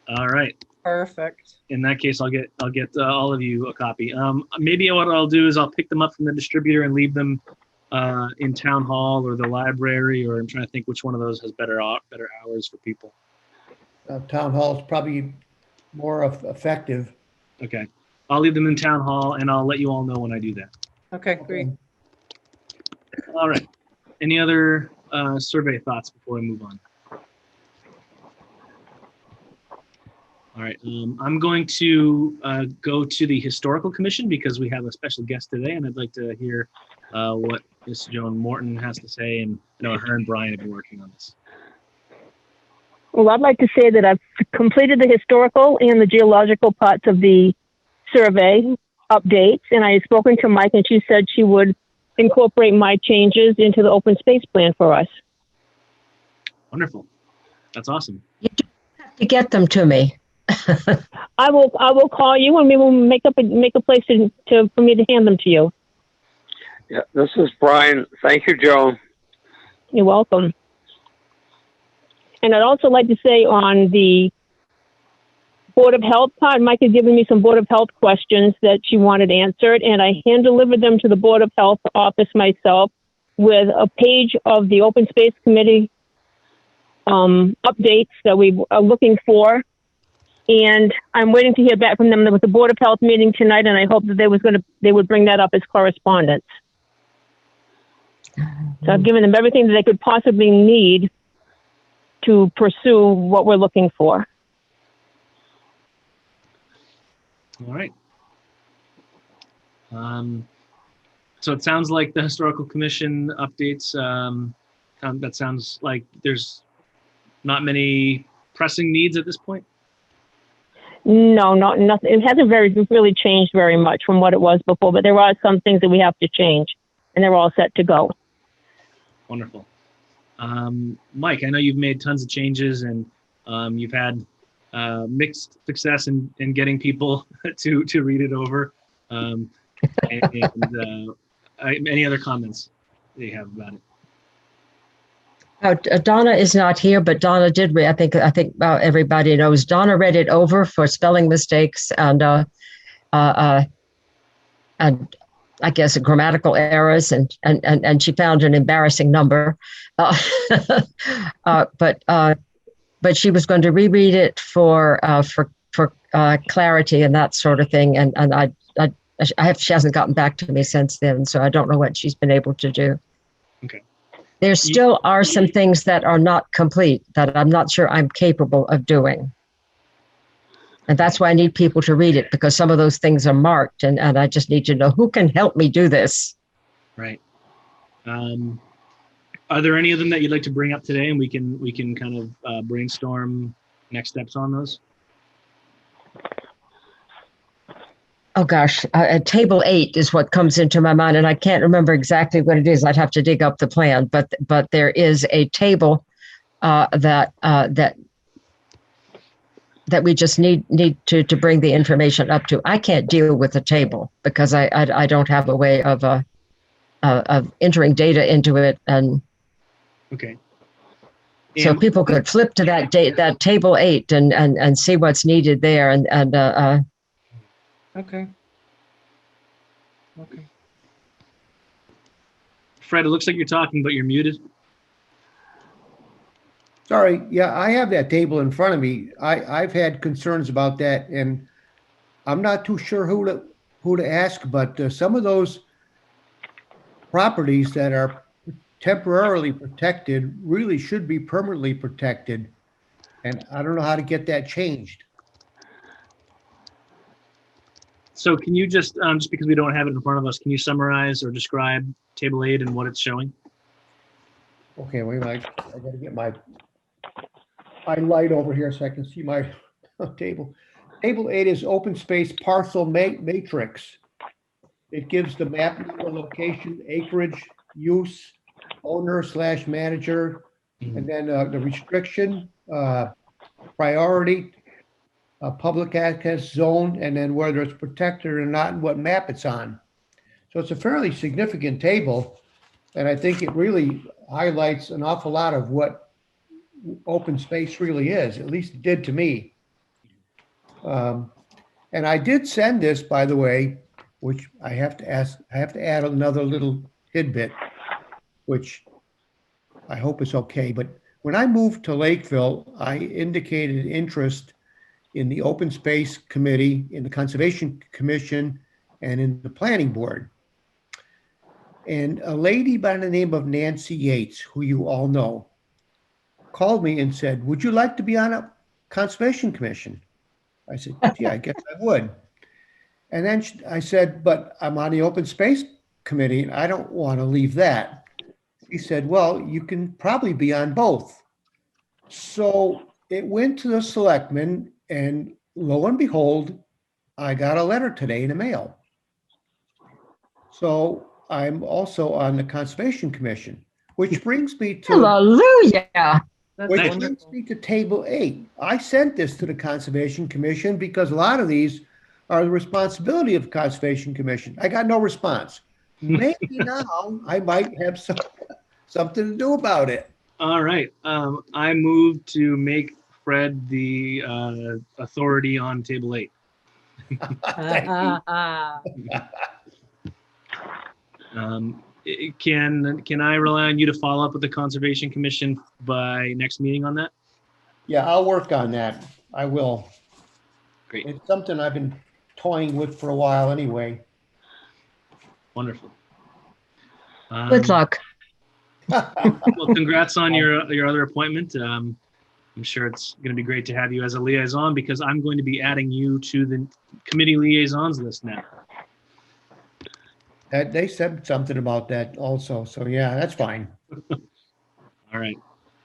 All right. Perfect. In that case, I'll get all of you a copy. Maybe what I'll do is I'll pick them up from the distributor and leave them in town hall or the library, or I'm trying to think which one of those has better hours for people. Town hall is probably more effective. Okay. I'll leave them in town hall and I'll let you all know when I do that. Okay, great. All right. Any other survey thoughts before I move on? All right. I'm going to go to the Historical Commission because we have a special guest today, and I'd like to hear what Ms. Joan Morton has to say. And I know her and Brian have been working on this. Well, I'd like to say that I've completed the historical and the geological parts of the survey updates, and I had spoken to Mike, and she said she would incorporate my changes into the open space plan for us. Wonderful. That's awesome. You do have to get them to me. I will call you, and we will make a place for me to hand them to you. Yeah, this is Brian. Thank you, Joan. You're welcome. And I'd also like to say on the Board of Health part, Mike had given me some Board of Health questions that she wanted answered, and I hand delivered them to the Board of Health office myself with a page of the Open Space Committee updates that we are looking for. And I'm waiting to hear back from them. There was a Board of Health meeting tonight, and I hope that they would bring that up as correspondence. So I've given them everything that they could possibly need to pursue what we're looking for. All right. So it sounds like the Historical Commission updates, that sounds like there's not many pressing needs at this point. No, nothing. It hasn't really changed very much from what it was before, but there are some things that we have to change, and they're all set to go. Wonderful. Mike, I know you've made tons of changes, and you've had mixed success in getting people to read it over. Any other comments that you have about it? Donna is not here, but Donna did read. I think everybody knows. Donna read it over for spelling mistakes and I guess grammatical errors, and she found an embarrassing number. But she was going to reread it for clarity and that sort of thing. And she hasn't gotten back to me since then, so I don't know what she's been able to do. Okay. There still are some things that are not complete that I'm not sure I'm capable of doing. And that's why I need people to read it, because some of those things are marked, and I just need to know who can help me do this. Right. Are there any of them that you'd like to bring up today, and we can kind of brainstorm next steps on those? Oh gosh, table 8 is what comes into my mind, and I can't remember exactly what it is. I'd have to dig up the plan, but there is a table that we just need to bring the information up to. I can't deal with the table because I don't have a way of entering data into it, and okay. So people could flip to that table 8 and see what's needed there, and Okay. Okay. Fred, it looks like you're talking, but you're muted. Sorry, yeah, I have that table in front of me. I've had concerns about that, and I'm not too sure who to ask, but some of those properties that are temporarily protected really should be permanently protected, and I don't know how to get that changed. So can you just because we don't have it in front of us, can you summarize or describe table 8 and what it's showing? Okay, wait a minute. I gotta get my light over here so I can see my table. Table 8 is open space parcel matrix. It gives the map number, location, acreage, use, owner/manager, and then the restriction, priority, public access zone, and then whether it's protected or not and what map it's on. So it's a fairly significant table, and I think it really highlights an awful lot of what open space really is, at least it did to me. And I did send this, by the way, which I have to add another little tidbit, which I hope is okay. But when I moved to Lakeville, I indicated interest in the Open Space Committee, in the Conservation Commission, and in the Planning Board. And a lady by the name of Nancy Yates, who you all know, called me and said, "Would you like to be on a Conservation Commission?" I said, "Yeah, I guess I would." And then I said, "But I'm on the Open Space Committee and I don't want to leave that." She said, "Well, you can probably be on both." So it went to the selectmen, and lo and behold, I got a letter today in the mail. So I'm also on the Conservation Commission, which brings me to Hallelujah. That's which wonderful. brings me to table 8. I sent this to the Conservation Commission because a lot of these are the responsibility of the Conservation Commission. I got no response. Maybe now I might have something to do about it. All right. I move to make Fred the authority on table 8. Thank you. Can I rely on you to follow up with the Conservation Commission by next meeting on that? Yeah, I'll work on that. I will. Great. It's something I've been toying with for a while anyway. Wonderful. Good luck. Well, congrats on your other appointment. I'm sure it's going to be great to have you as a liaison, because I'm going to be adding you to the committee liaisons list now. They said something about that also. So yeah, that's fine. All right.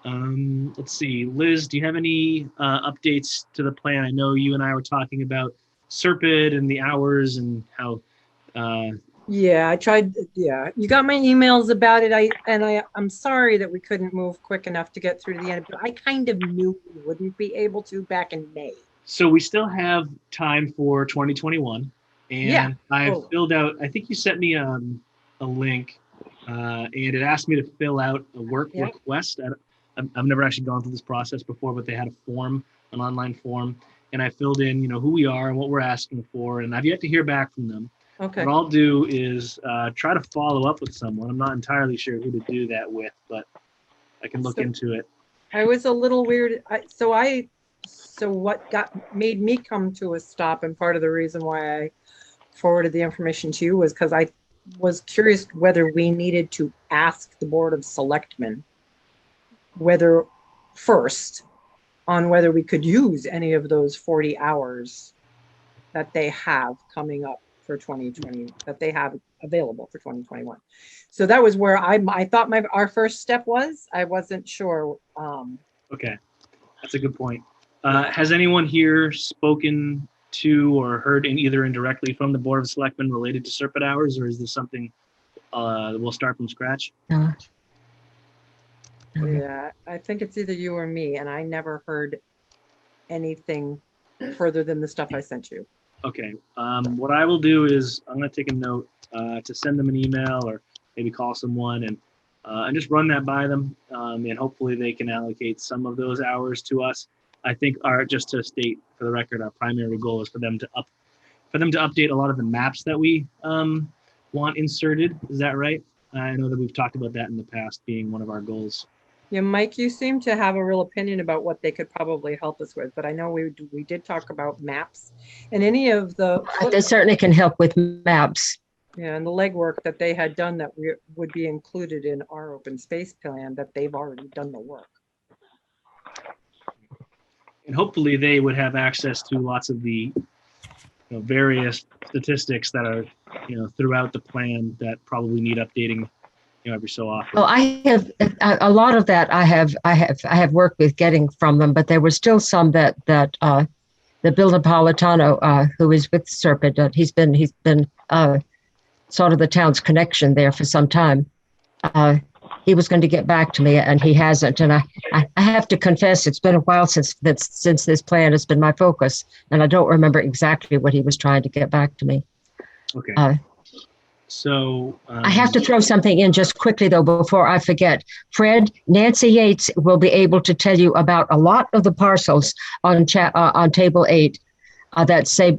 Let's see. Liz, do you have any updates to the plan? I know you and I were talking about Serpent and the hours and how. Yeah, I tried. Yeah, you got my emails about it. I'm sorry that we couldn't move quick enough to get through to the end, but I kind of knew we wouldn't be able to back in May. So we still have time for 2021, and Yeah. I've filled out. I think you sent me a link, and it asked me to fill out a work request. I've never actually gone through this process before, but they had a form, an online form, and I filled in, who we are and what we're asking for, and I've yet to hear back from them. Okay. What I'll do is try to follow up with someone. I'm not entirely sure who to do that with, but I can look into it. I was a little weird. So what made me come to a stop, and part of the reason why I forwarded the information to you was because I was curious whether we needed to ask the Board of Selectmen whether we could use any of those 40 hours that they have coming up for 2020, that they have available for 2021. So that was where I thought our first step was. I wasn't sure. Okay, that's a good point. Has anyone here spoken to or heard either indirectly from the Board of Selectmen related to Serpent hours, or is this something that we'll start from scratch? Yeah, I think it's either you or me, and I never heard anything further than the stuff I sent you. Okay. What I will do is I'm going to take a note to send them an email or maybe call someone and just run that by them, and hopefully they can allocate some of those hours to us. I think just to state for the record, our primary goal is for them to update a lot of the maps that we want inserted. Is that right? I know that we've talked about that in the past being one of our goals. Yeah, Mike, you seem to have a real opinion about what they could probably help us with, but I know we did talk about maps and any of the. They certainly can help with maps. Yeah, and the legwork that they had done that would be included in our open space plan, that they've already done the work. And hopefully they would have access to lots of the various statistics that are throughout the plan that probably need updating every so often. Well, I have a lot of that. I have worked with getting from them, but there were still some that Bill Napolitano, who is with Serpent, he's been sort of the town's connection there for some time. He was going to get back to me, and he hasn't. And I have to confess, it's been a while since this plan has been my focus, and I don't remember exactly what he was trying to get back to me. Okay. So I have to throw something in just quickly, though, before I forget. Fred, Nancy Yates will be able to tell you about a lot of the parcels on Table 8 that say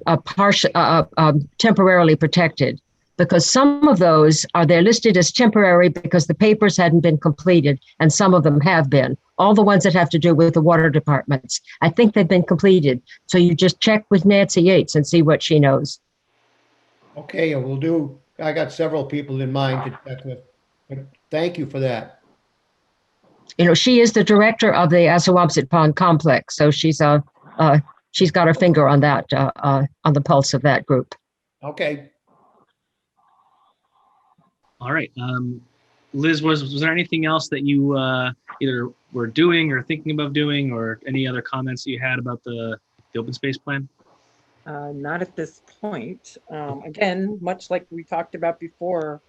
temporarily protected, because some of those they're listed as temporary because the papers hadn't been completed, and some of them have been. All the ones that have to do with the water departments, I think they've been completed. So you just check with Nancy Yates and see what she knows. Okay, we'll do. I got several people in mind to check with, but thank you for that. She is the director of the Assawamsett Pond Complex, so she's got her finger on that, on the pulse of that group. Okay. all right. Liz, was there anything else that you either were doing or thinking about doing, or any other comments that you had about the open space plan? Not at this point. Again, much like we talked about before,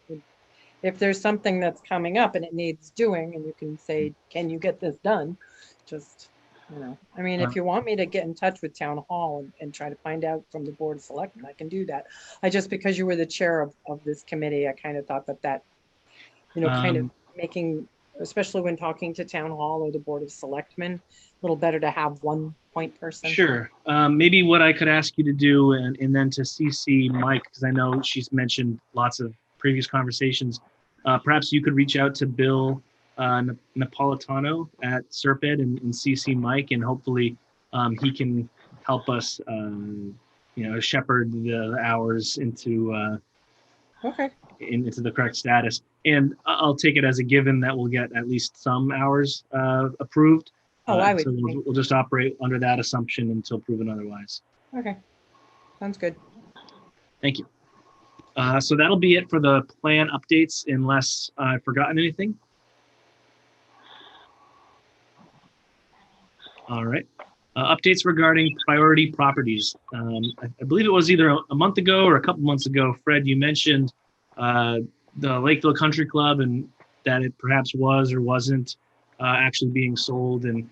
if there's something that's coming up and it needs doing, and you can say, can you get this done? Just, I mean, if you want me to get in touch with Town Hall and try to find out from the Board of Selectmen, I can do that. Because you were the chair of this committee, I kind of thought that, kind of making, especially when talking to Town Hall or the Board of Selectmen, a little better to have one point person. Sure. Maybe what I could ask you to do, and then to CC Mike, because I know she's mentioned lots of previous conversations. Perhaps you could reach out to Bill Napolitano at Serpent and CC Mike, and hopefully he can help us, shepherd the hours into into the correct status. And I'll take it as a given that we'll get at least some hours approved. I would so we'll just operate under that assumption until proven otherwise. Okay, sounds good. Thank you. So that'll be it for the plan updates, unless I've forgotten anything. All right. Updates regarding priority properties. I believe it was either a month ago or a couple months ago, Fred, you mentioned the Lakeville Country Club, and that it perhaps was or wasn't actually being sold, and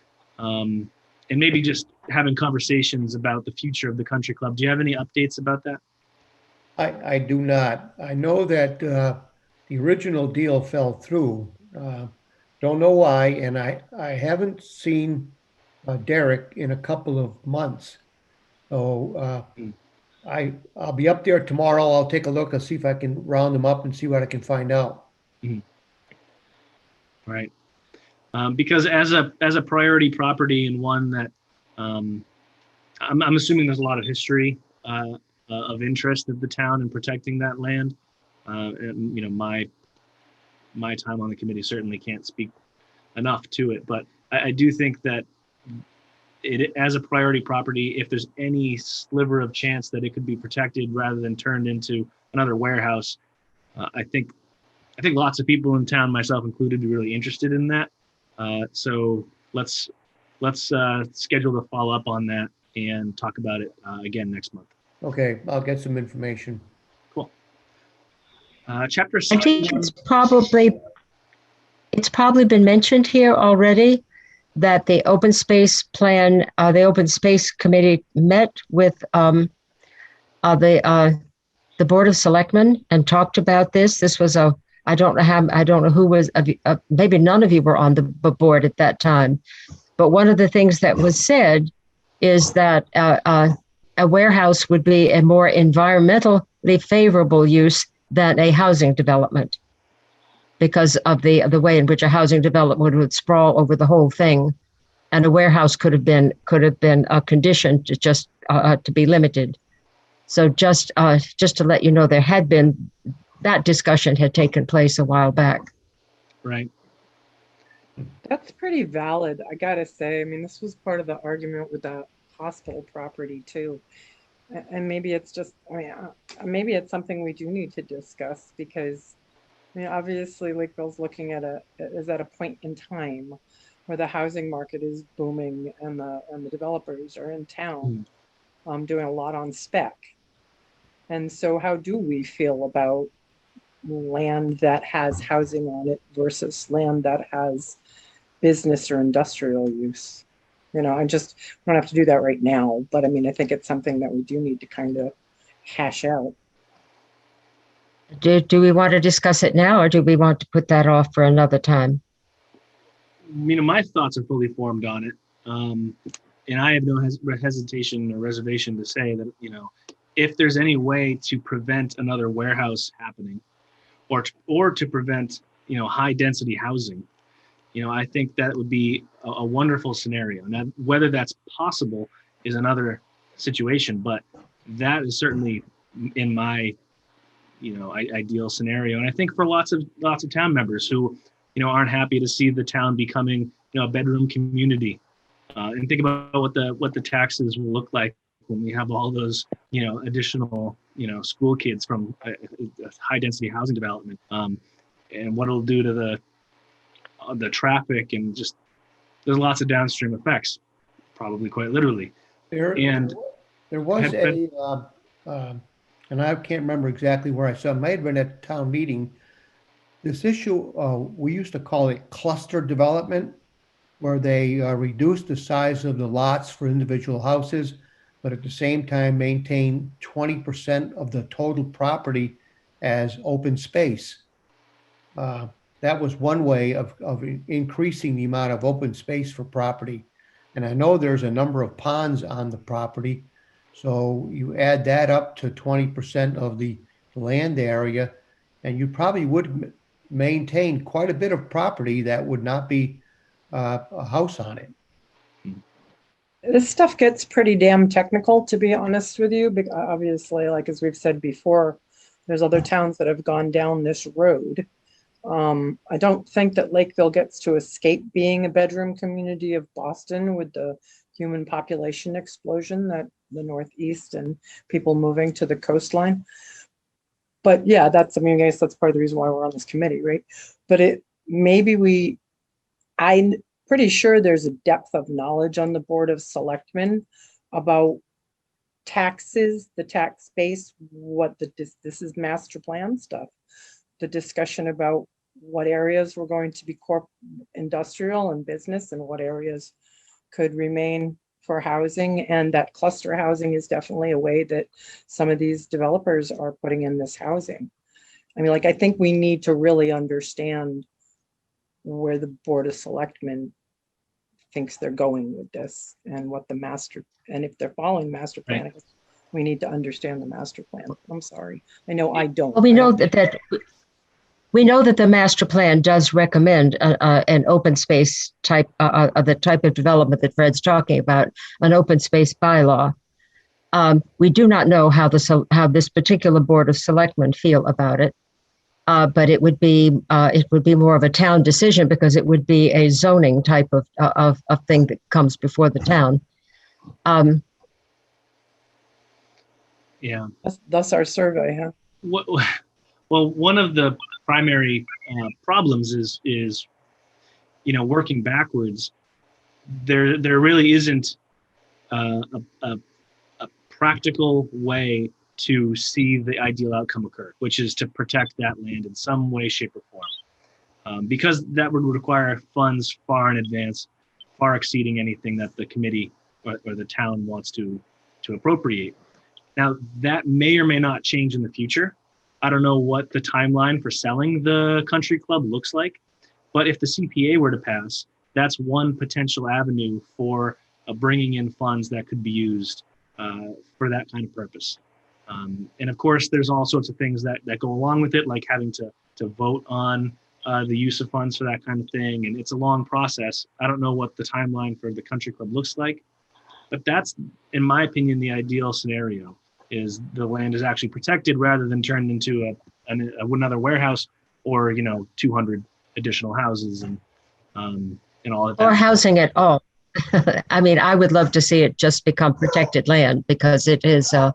maybe just having conversations about the future of the country club. Do you have any updates about that? I do not. I know that the original deal fell through. Don't know why, and I haven't seen Derek in a couple of months. So I'll be up there tomorrow. I'll take a look and see if I can round them up and see what I can find out. Right. Because as a priority property, and one that I'm assuming there's a lot of history of interest of the town in protecting that land. And, my time on the committee certainly can't speak enough to it, but I do think that it, as a priority property, if there's any sliver of chance that it could be protected rather than turned into another warehouse, I think lots of people in town, myself included, are really interested in that. So let's schedule the follow up on that and talk about it again next month. Okay, I'll get some information. Cool. Chapter 6. I think it's probably been mentioned here already that the open space plan, the open space committee met with the Board of Selectmen and talked about this. This was I don't know who was, maybe none of you were on the board at that time, but one of the things that was said is that a warehouse would be a more environmentally favorable use than a housing development, because of the way in which a housing development would sprawl over the whole thing, and a warehouse could have been a condition to just to be limited. So just to let you know, there had been that discussion had taken place a while back. Right. That's pretty valid, I gotta say. I mean, this was part of the argument with the hospital property too. And maybe it's just, maybe it's something we do need to discuss, because obviously Lakeville's looking at is at a point in time where the housing market is booming and the developers are in town. doing a lot on spec. And so how do we feel about land that has housing on it versus land that has business or industrial use? You know, we don't have to do that right now, but I mean, I think it's something that we do need to kind of hash out. Do we want to discuss it now, or do we want to put that off for another time? You know, my thoughts are fully formed on it. And I have no hesitation or reservation to say that, you know, if there's any way to prevent another warehouse happening or to prevent, you know, high density housing, you know, I think that would be a wonderful scenario. Now, whether that's possible is another situation, but that is certainly in my, you know, ideal scenario. And I think for lots of town members who, you know, aren't happy to see the town becoming, you know, a bedroom community, and think about what the taxes will look like when we have all those, you know, additional, you know, school kids from a high density housing development, and what it'll do to the traffic, and just there's lots of downstream effects, probably quite literally. There was and I can't remember exactly where I saw it. It might have been at a town meeting. This issue, we used to call it cluster development, where they reduce the size of the lots for individual houses, but at the same time maintain 20% of the total property as open space. That was one way of increasing the amount of open space for property. And I know there's a number of ponds on the property. So you add that up to 20% of the land area, and you probably would maintain quite a bit of property that would not be a house on it. This stuff gets pretty damn technical, to be honest with you. Obviously, like as we've said before, there's other towns that have gone down this road. I don't think that Lakeville gets to escape being a bedroom community of Boston with the human population explosion that the Northeast and people moving to the coastline. But yeah, I guess that's part of the reason why we're on this committee, right? But I'm pretty sure there's a depth of knowledge on the Board of Selectmen about taxes, the tax base, this is master plan stuff. The discussion about what areas were going to be industrial and business and what areas could remain for housing, and that cluster housing is definitely a way that some of these developers are putting in this housing. I mean, like, I think we need to really understand where the Board of Selectmen thinks they're going with this and what and if they're following master plan, right. We need to understand the master plan. I'm sorry. I know I don't. Well, we know that the master plan does recommend an open space type, the type of development that Fred's talking about, an open space bylaw. We do not know how this particular Board of Selectmen feel about it, but it would be more of a town decision, because it would be a zoning type of thing that comes before the town. Yeah. That's our survey, huh? Well, one of the primary problems is, you know, working backwards. There really isn't a practical way to see the ideal outcome occur, which is to protect that land in some way, shape, or form, because that would require funds far in advance, far exceeding anything that the committee or the town wants to appropriate. Now, that may or may not change in the future. I don't know what the timeline for selling the country club looks like, but if the CPA were to pass, that's one potential avenue for bringing in funds that could be used for that kind of purpose. And of course, there's all sorts of things that go along with it, like having to vote on the use of funds for that kind of thing. And it's a long process. I don't know what the timeline for the country club looks like, but that's, in my opinion, the ideal scenario. Is the land is actually protected rather than turned into another warehouse, or, you know, 200 additional houses and all of that. Or housing at all. I mean, I would love to see it just become protected land, because it is that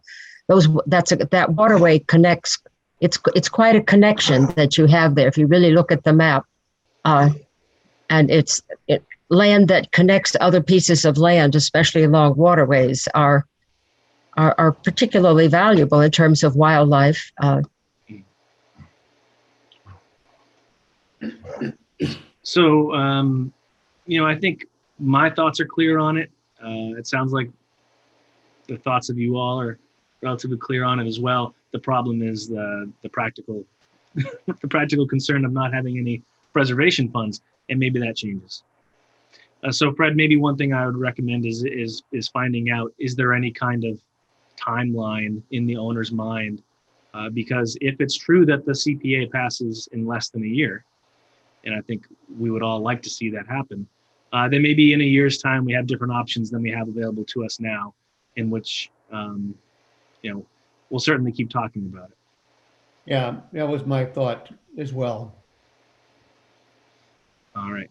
waterway connects. It's quite a connection that you have there if you really look at the map, and it's land that connects other pieces of land, especially along waterways, are are particularly valuable in terms of wildlife. So, I think my thoughts are clear on it. It sounds like the thoughts of you all are relatively clear on it as well. The problem is the practical, the practical concern of not having any preservation funds, and maybe that changes. So, Fred, maybe one thing I would recommend is finding out, is there any kind of timeline in the owner's mind? Because if it's true that the CPA passes in less than a year, and I think we would all like to see that happen, then maybe in a year's time we have different options than we have available to us now, in which we'll certainly keep talking about it. Yeah, that was my thought as well. All right.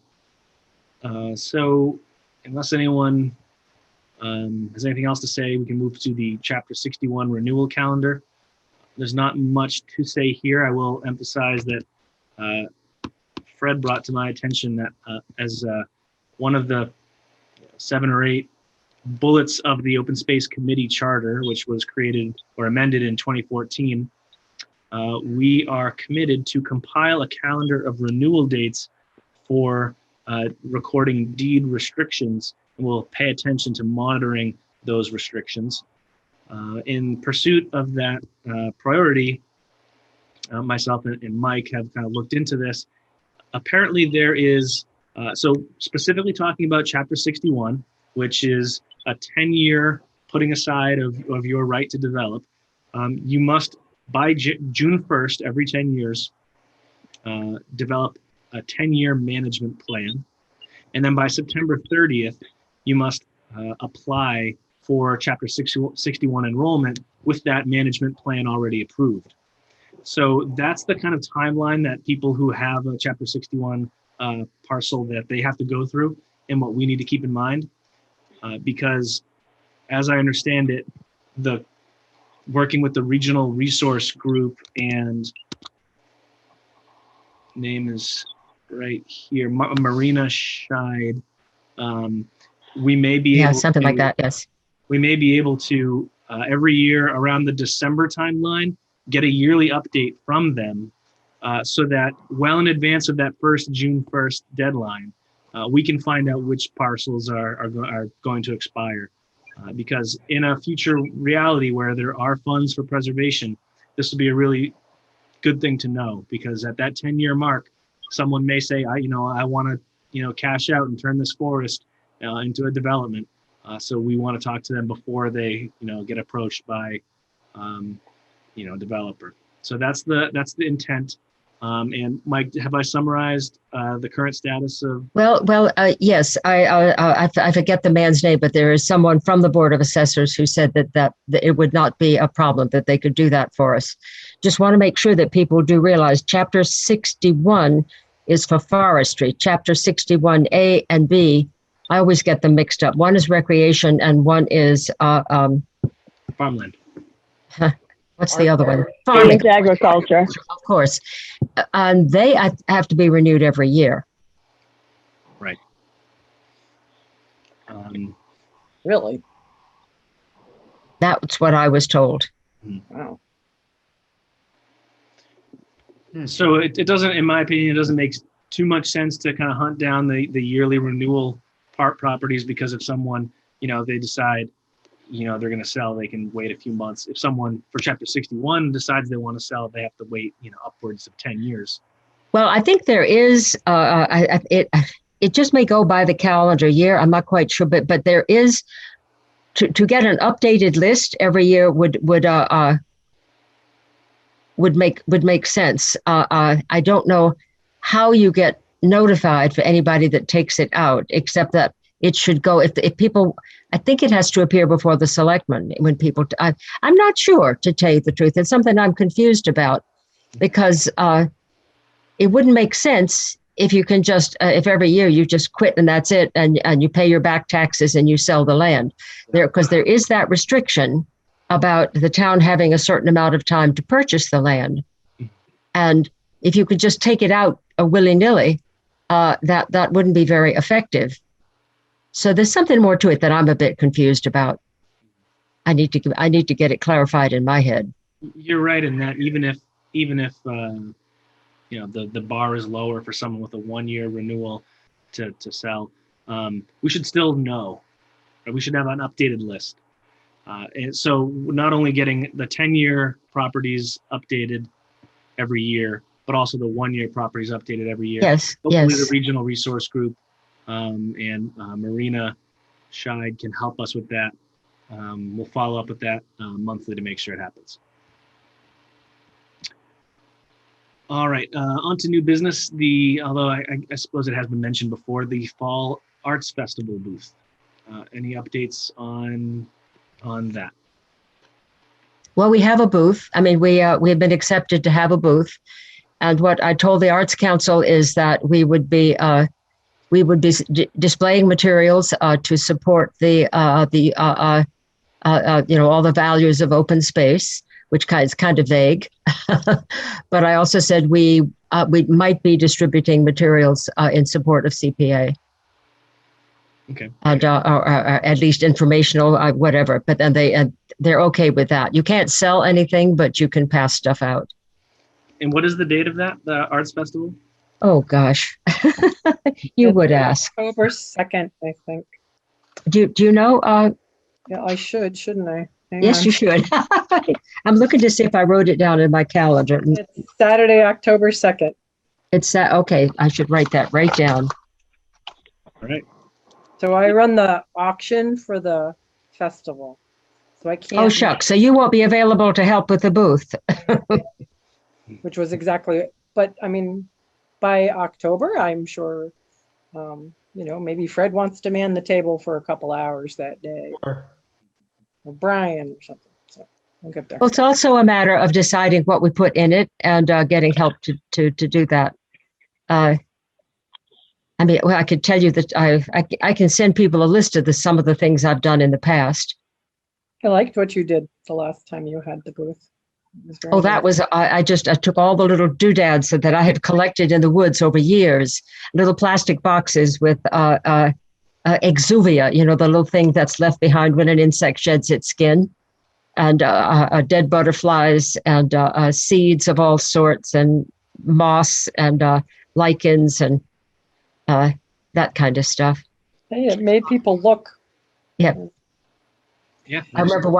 So unless anyone has anything else to say, we can move to the Chapter 61 renewal calendar. There's not much to say here. I will emphasize that Fred brought to my attention that as one of the 7 or 8 bullets of the Open Space Committee Charter, which was created or amended in 2014, we are committed to compile a calendar of renewal dates for recording deed restrictions, and we'll pay attention to monitoring those restrictions. In pursuit of that priority, myself and Mike have kind of looked into this. Apparently there is, so specifically talking about Chapter 61, which is a 10-year putting aside of your right to develop, you must, by June 1st, every 10 years, develop a 10-year management plan. And then by September 30th, you must apply for Chapter 61 enrollment with that management plan already approved. So that's the kind of timeline that people who have a Chapter 61 parcel that they have to go through, and what we need to keep in mind. Because as I understand it, the working with the regional resource group, and name is right here, Marina Scheid, we may be able something to, like that, yes. We may be able to every year around the December timeline get a yearly update from them, so that well in advance of that first June 1st deadline, we can find out which parcels are going to expire. Because in a future reality where there are funds for preservation, this will be a really good thing to know, because at that 10-year mark, someone may say, I want to, cash out and turn this forest into a development. So we want to talk to them before they, get approached by, developer. So that's the intent. And Mike, have I summarized the current status of? Well, yes. I forget the man's name, but there is someone from the Board of Assessors who said that it would not be a problem, that they could do that for us. Just want to make sure that people do realize Chapter 61 is for forestry. Chapter 61A and B, I always get them mixed up. One is recreation and one is Farmland. What's the other one? Farming, agriculture. Of course. And they have to be renewed every year. Right. Really? That's what I was told. Wow. So it doesn't, in my opinion, it doesn't make too much sense to kind of hunt down the yearly renewal properties, because if someone, they decide, they're going to sell, they can wait a few months. If someone for Chapter 61 decides they want to sell, they have to wait, upwards of 10 years. Well, I think there is, it just may go by the calendar year. I'm not quite sure, but there is, to get an updated list every year would make sense. I don't know how you get notified for anybody that takes it out, except that it should go, if people, I think it has to appear before the selectmen when people, I'm not sure, to tell you the truth. It's something I'm confused about, because it wouldn't make sense if you can just, if every year you just quit and that's it, and you pay your back taxes and you sell the land. Because there is that restriction about the town having a certain amount of time to purchase the land. And if you could just take it out willy-nilly, that wouldn't be very effective. So there's something more to it that I'm a bit confused about. I need to get it clarified in my head. You're right in that even if the bar is lower for someone with a 1-year renewal to sell, we should still know. Right? We should have an updated list. And so not only getting the 10-year properties updated every year, but also the 1-year properties updated every year. Yes, Hopefully yes. the regional resource group and Marina Scheid can help us with that. We'll follow up with that monthly to make sure it happens. All right, on to new business. Although I suppose it has been mentioned before, the Fall Arts Festival booth. Any updates on that? Well, we have a booth. I mean, we have been accepted to have a booth, and what I told the Arts Council is that we would be displaying materials to support all the values of open space, which is kind of vague. But I also said we might be distributing materials in support of CPA. Okay. And or at least informational, whatever. But then they're okay with that. You can't sell anything, but you can pass stuff out. And what is the date of that, the Arts Festival? Oh gosh, you would ask. October 2nd, I think. Do you know? Yeah, I shouldn't I? Hang Yes, on. you should. I'm looking to see if I wrote it down in my calendar. It's Saturday, October 2nd. It's okay. I should write that right down. All right. So I run the auction for the festival. So I can't. Oh shucks. So you won't be available to help with the booth. Which was exactly, but I mean, by October, I'm sure, maybe Fred wants to man the table for a couple hours that day. Or Brian or something. So we'll get there. Well, it's also a matter of deciding what we put in it and getting help to do that. I mean, well, I could tell you that I can send people a list of some of the things I've done in the past. I liked what you did the last time you had the booth. Oh, that was, I took all the little doodads that I had collected in the woods over years, little plastic boxes with exuvia, the little thing that's left behind when an insect sheds its skin, and dead butterflies and seeds of all sorts and moss and lichens and that kind of stuff. Hey, it made people look. Yeah. Yeah. I remember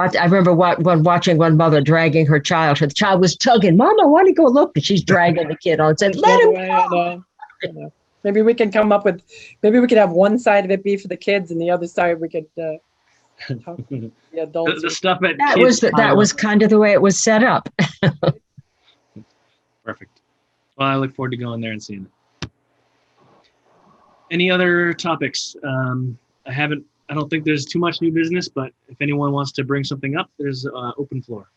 watching one mother dragging her child. Her child was tugging, "Mama, I want to go look," and she's dragging the kid on. Said, "Let him go." Maybe we can come up with. Maybe we could have one side of it be for the kids, and the other side we could talk to the adults. The stuff at that was kind of the way it was set up. Perfect. Well, I look forward to going there and seeing it. Any other topics? I don't think there's too much new business, but if anyone wants to bring something up, there's open floor.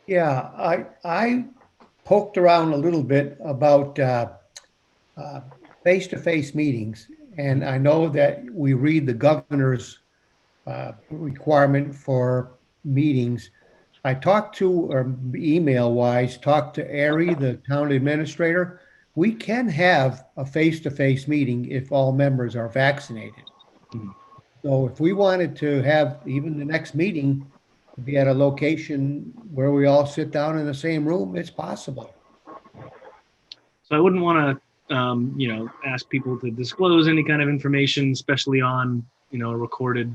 Yeah, I poked around a little bit about face-to-face meetings, and I know that we read the governor's requirement for meetings. I talked to, or email-wise, talked to Ari, the town administrator. We can have a face-to-face meeting if all members are vaccinated. So if we wanted to have even the next meeting be at a location where we all sit down in the same room, it's possible. So I wouldn't want to, ask people to disclose any kind of information, especially on, a recorded,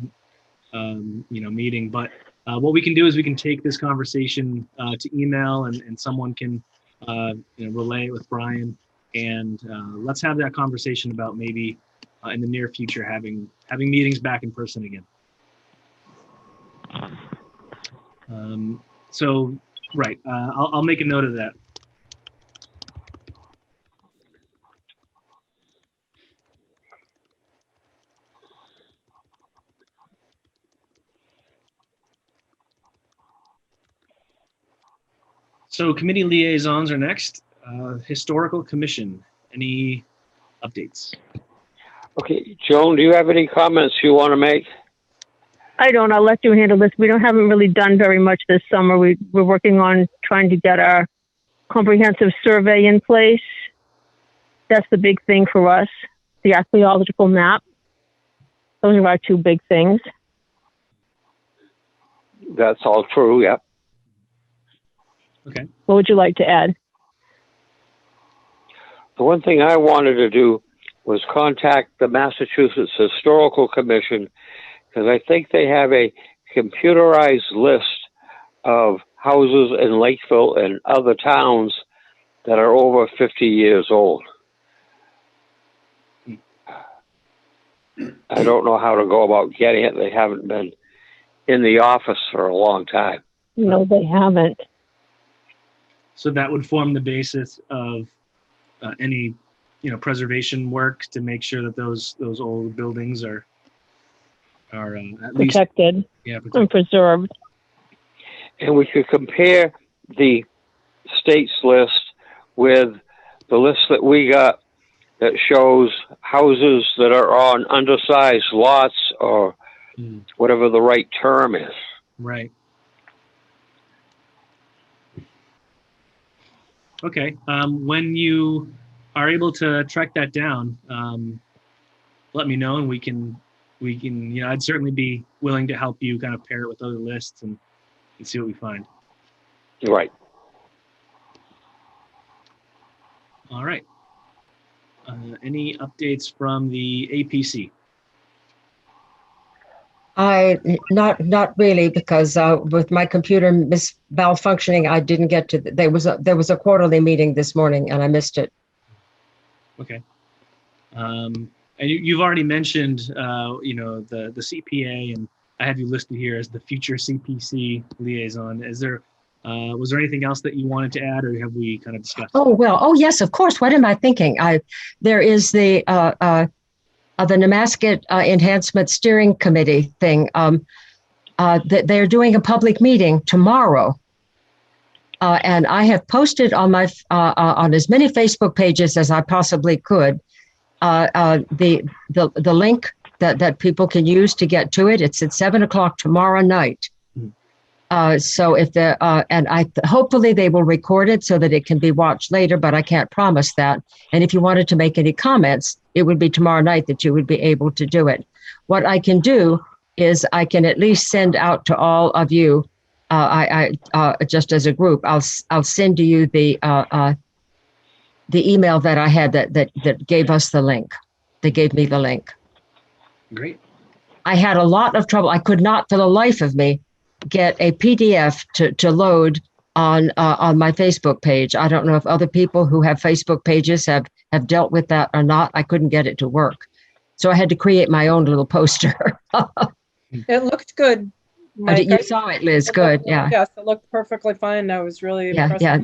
meeting. But what we can do is we can take this conversation to email, and someone can, relay it with Brian, and let's have that conversation about maybe in the near future having meetings back in person again. Right, I'll make a note of that. So committee liaisons are next. Historical Commission, any updates? Okay, Joan, do you have any comments you want to make? I don't. I'll let you handle this. Haven't really done very much this summer. We're working on trying to get our comprehensive survey in place. That's the big thing for us. The archaeological map. Those are our two big things. That's all true, yeah. Okay. What would you like to add? The one thing I wanted to do was contact the Massachusetts Historical Commission, because I think they have a computerized list of houses in Lakeville and other towns that are over 50 years old. I don't know how to go about getting it. They haven't been in the office for a long time. No, they haven't. So that would form the basis of any, preservation work to make sure that those old buildings are at least Protected protected. and preserved. And we could compare the state's list with the list that we got that shows houses that are on undersized lots, or whatever the right term is. Right. Okay. When you are able to track that down, let me know, and we can, I'd certainly be willing to help you kind of pair it with other lists and see what we find. Right. All right. Any updates from the APC? Not really, because with my computer malfunctioning, I didn't get to. There was a quarterly meeting this morning, and I missed it. Okay. And you've already mentioned, the CPA, and I have you listed here as the future CPC liaison. Was there anything else that you wanted to add, or have we kind of discussed? Oh yes, of course. What am I thinking? There is the Nemasket Enhancement Steering Committee thing. They're doing a public meeting tomorrow, and I have posted on my on as many Facebook pages as I possibly could the link that people can use to get to it. It's at 7:00 tomorrow night. So if hopefully they will record it so that it can be watched later, but I can't promise that. And if you wanted to make any comments, it would be tomorrow night that you would be able to do it. What I can do is I can at least send out to all of you, I just as a group, I'll send to you the email that I had that gave us the link. They gave me the link. Great. I had a lot of trouble. I could not for the life of me get a PDF to load on my Facebook page. I don't know if other people who have Facebook pages have dealt with that or not. I couldn't get it to work. So I had to create my own little poster. It looked good. You saw it, Liz. Good. Yeah. Yes, it looked perfectly fine. I was really impressed. Yeah.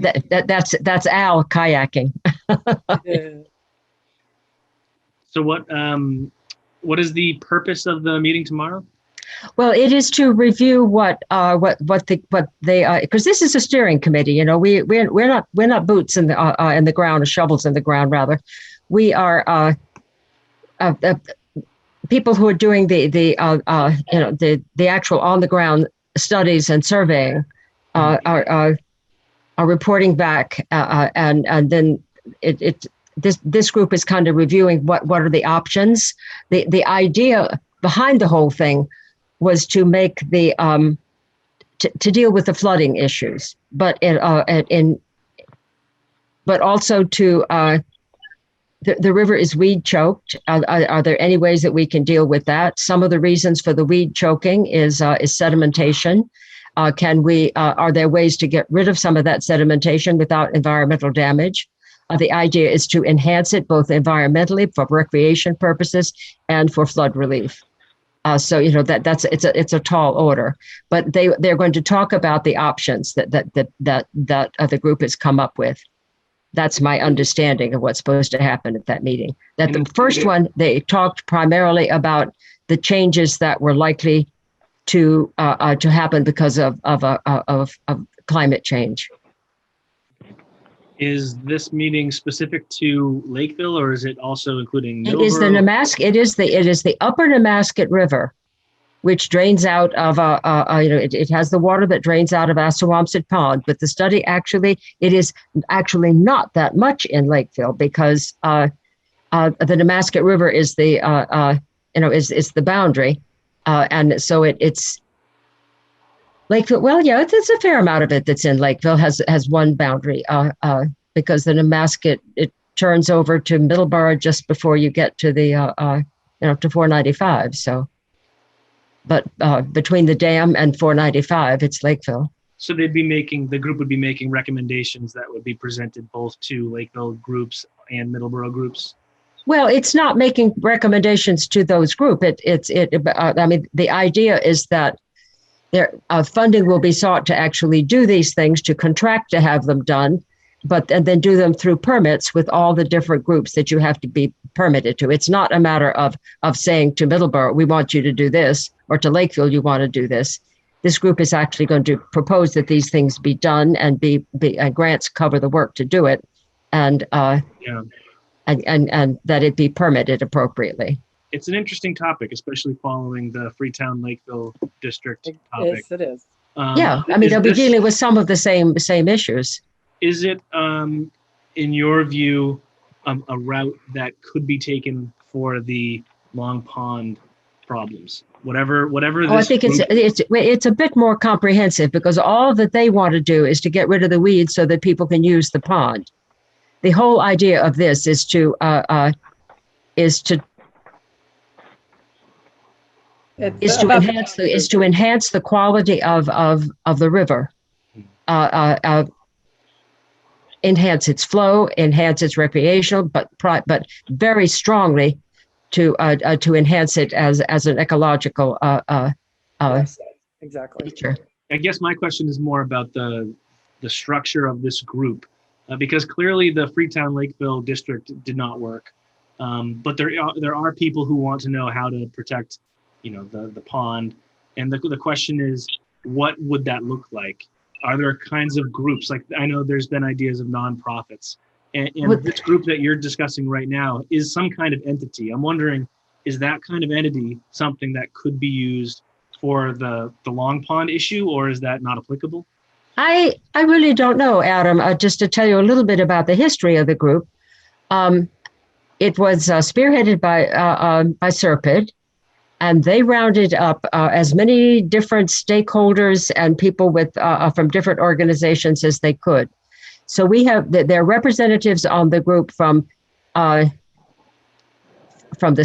That's Al kayaking. Yeah. So what is the purpose of the meeting tomorrow? Well, it is to review what they because this is a steering committee. We're not boots in the ground, or shovels in the ground. Rather, we are people who are doing the actual on the ground studies and surveying are reporting back, and then this group is kind of reviewing what are the options. The idea behind the whole thing was to make the to deal with the flooding issues, but also to the river is weed choked. Are there any ways that we can deal with that? Some of the reasons for the weed choking is sedimentation. Are there ways to get rid of some of that sedimentation without environmental damage? The idea is to enhance it both environmentally for recreation purposes and for flood relief. So it's a tall order, but they're going to talk about the options that the group has come up with. That's my understanding of what's supposed to happen at that meeting. That the first one, they talked primarily about the changes that were likely to happen because of climate change. Is this meeting specific to Lakeville, or is it also including It is the Nemasket. It is the upper Nemasket River, which drains out of it has the water that drains out of Assawamsett Pond. But the study it is actually not that much in Lakeville, because the Nemasket River is the is the boundary, and so it's Lakeville, well, yeah, it's a fair amount of it that's in Lakeville has one boundary, because the Nemasket, it turns over to Middleborough just before you get to the, to 495. So, but between the dam and 495, it's Lakeville. So the group would be making recommendations that would be presented both to Lakeville groups and Middleborough groups? Well, it's not making recommendations to those groups. I mean, the idea is that funding will be sought to actually do these things, to contract to have them done, and then do them through permits with all the different groups that you have to be permitted to. It's not a matter of saying to Middleborough, we want you to do this, or to Lakeville, you want to do this. This group is actually going to propose that these things be done and grants cover the work to do it, and that it be permitted appropriately. It's an interesting topic, especially following the Freetown Lakeville district topic. Yes, it is. Yeah, I mean, they'll be dealing with some of the same issues. Is it, in your view, a route that could be taken for the Long Pond problems? Whatever. I think it's a bit more comprehensive, because all that they want to do is to get rid of the weeds so that people can use the pond. The whole idea of this is to enhance the quality of the river, enhance its flow, enhance its recreational, but very strongly to enhance it as an ecological Yes, exactly. feature. I guess my question is more about the structure of this group, because clearly the Freetown Lakeville district did not work, but there are people who want to know how to protect, the pond, and the question is, what would that look like? Are there kinds of groups, like I know there's been ideas of nonprofits, and this group that you're discussing right now is some kind of entity. I'm wondering, is that kind of entity something that could be used for the Long Pond issue, or is that not applicable? I really don't know, Adam. Just to tell you a little bit about the history of the group, it was spearheaded by Serpide, and they rounded up as many different stakeholders and people from different organizations as they could. So we have their representatives on the group from the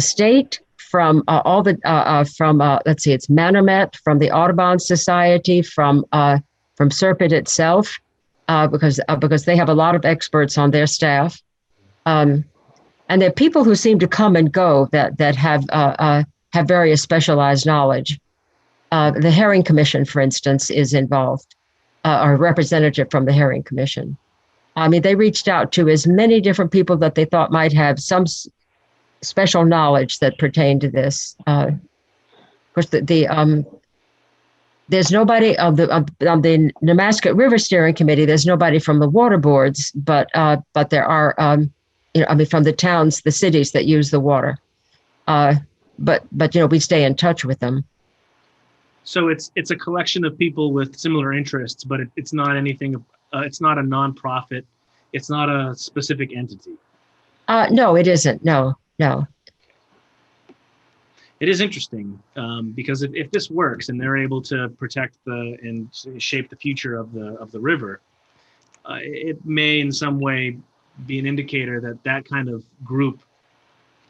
state, from let's see, it's Manomet, from the Audubon Society, from Serpide itself, because they have a lot of experts on their staff, and there are people who seem to come and go that have various specialized knowledge. The Herring Commission, for instance, is involved, or a representative from the Herring Commission. I mean, they reached out to as many different people that they thought might have some special knowledge that pertained to this. Of course, there's nobody on the Nemasket River Steering Committee. There's nobody from the water boards, but there are, from the towns, the cities that use the water. But we stay in touch with them. So it's a collection of people with similar interests, but it's not anything. It's not a nonprofit. It's not a specific entity. No, it isn't. No. It is interesting, because if this works and they're able to protect and shape the future of the river, it may in some way be an indicator that kind of group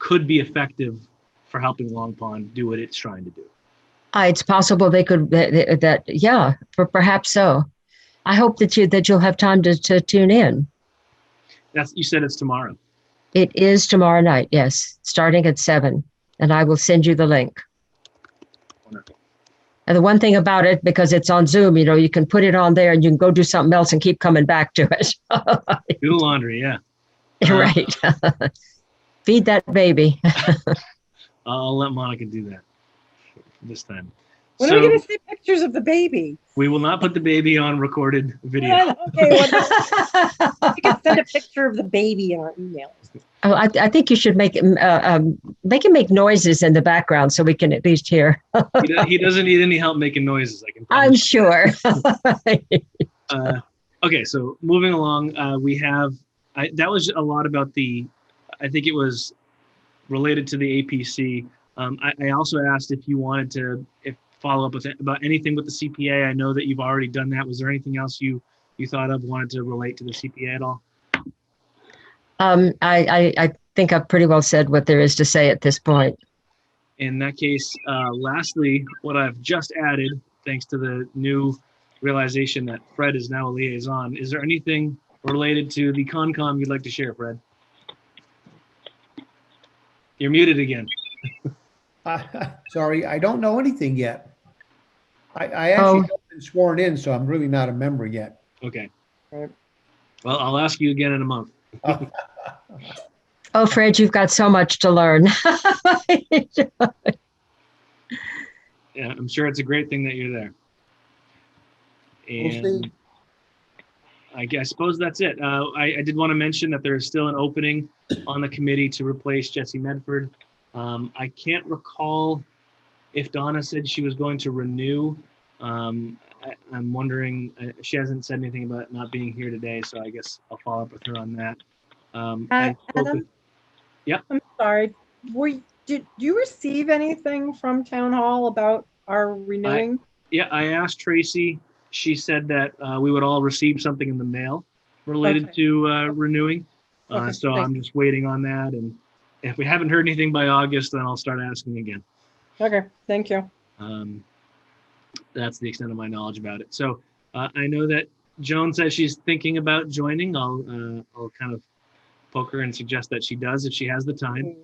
could be effective for helping Long Pond do what it's trying to do. It's possible they could. Perhaps so. I hope that you'll have time to tune in. You said it's tomorrow. It is tomorrow night. Yes, starting at 7. And I will send you the link. Wonderful. And the one thing about it, because it's on Zoom, you can put it on there and you can go do something else and keep coming back to it. Do the laundry, yeah. Right. Feed that baby. I'll let Monica do that this time. When are we going to see pictures of the baby? We will not put the baby on recorded video. Okay, you can send a picture of the baby in our email. Oh, I think you should make him make noises in the background so we can at least hear. He doesn't need any help making noises. I'm sure. Okay, so moving along, we have that was a lot about I think it was related to the APC. I also asked if you wanted to, if follow up with it about anything with the CPA? I know that you've already done that. Was there anything else you thought of, wanted to relate to the CPA at all? I think I've pretty well said what there is to say at this point. In that case, lastly, what I've just added, thanks to the new realization that Fred is now a liaison, is there anything related to the Concom you'd like to share, Fred? You're muted again. Sorry, I don't know anything yet. I actually Oh. haven't been sworn in, so I'm really not a member yet. Okay. Right. Well, I'll ask you again in a month. Oh, Fred, you've got so much to learn. Yeah, I'm sure it's a great thing that you're there. We'll And see. I suppose that's it. I did want to mention that there is still an opening on the committee to replace Jesse Medford. I can't recall if Donna said she was going to renew. I'm wondering, she hasn't said anything about not being here today, so I guess I'll follow up with her on that. I spoke Adam? with- yeah. I'm sorry. Did you receive anything from Town Hall about our renewing? Yeah, I asked Tracy. She said that we would all receive something in the mail related Okay. to renewing. Okay, So thank I'm just waiting on that. And if we haven't heard anything by August, then I'll start asking again. Okay, thank you. That's the extent of my knowledge about it. So I know that Joan says she's thinking about joining. I'll kind of poke her and suggest that she does if she has the time.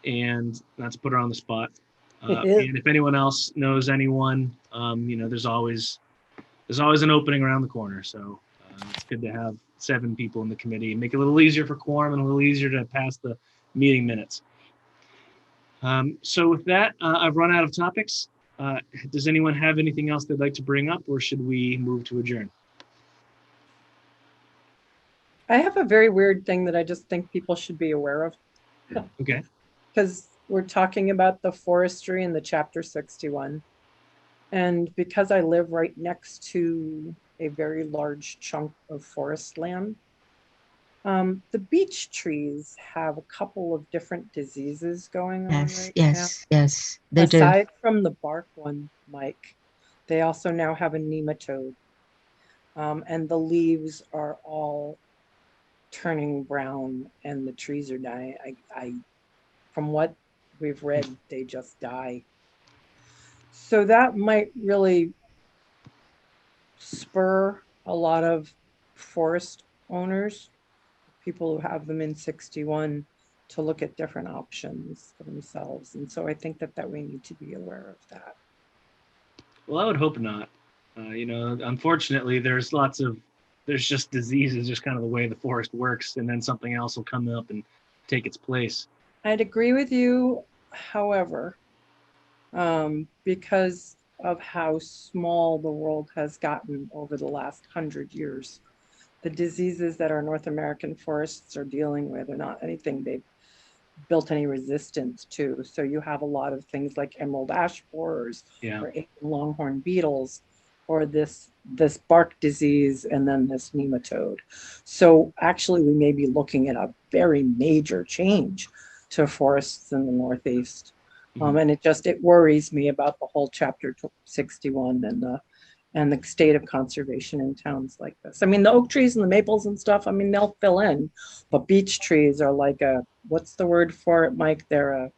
And not to put her on the spot. And if anyone else knows anyone, there's always an opening around the corner. So it's good to have 7 people in the committee and make it a little easier for quorum and a little easier to pass the meeting minutes. So with that, I've run out of topics. Does anyone have anything else they'd like to bring up, or should we move to adjourn? I have a very weird thing that I just think people should be aware of. Okay. Because we're talking about the forestry in the chapter 61. And because I live right next to a very large chunk of forest land, the beech trees have a couple of different diseases going on right now. Yes, they do. Aside from the bark one, Mike, they also now have a nematode. And the leaves are all turning brown and the trees are dying. From what we've read, they just die. So that might really spur a lot of forest owners, people who have them in 61, to look at different options for themselves. And so I think that we need to be aware of that. Well, I would hope not. Unfortunately, there's just diseases, just kind of the way the forest works, and then something else will come up and take its place. I'd agree with you, however, because of how small the world has gotten over the last 100 years, the diseases that our North American forests are dealing with are not anything they've built any resistance to. So you have a lot of things like emerald ash borers, or Asian longhorn beetles, or this bark disease, and then this nematode. So actually we may be looking at a very major change to forests in the Northeast. And it worries me about the whole chapter 61 and the state of conservation in towns like this. I mean, the oak trees and the maples and stuff, I mean, they'll fill in, but beech trees are like what's the word for it, Mike? They're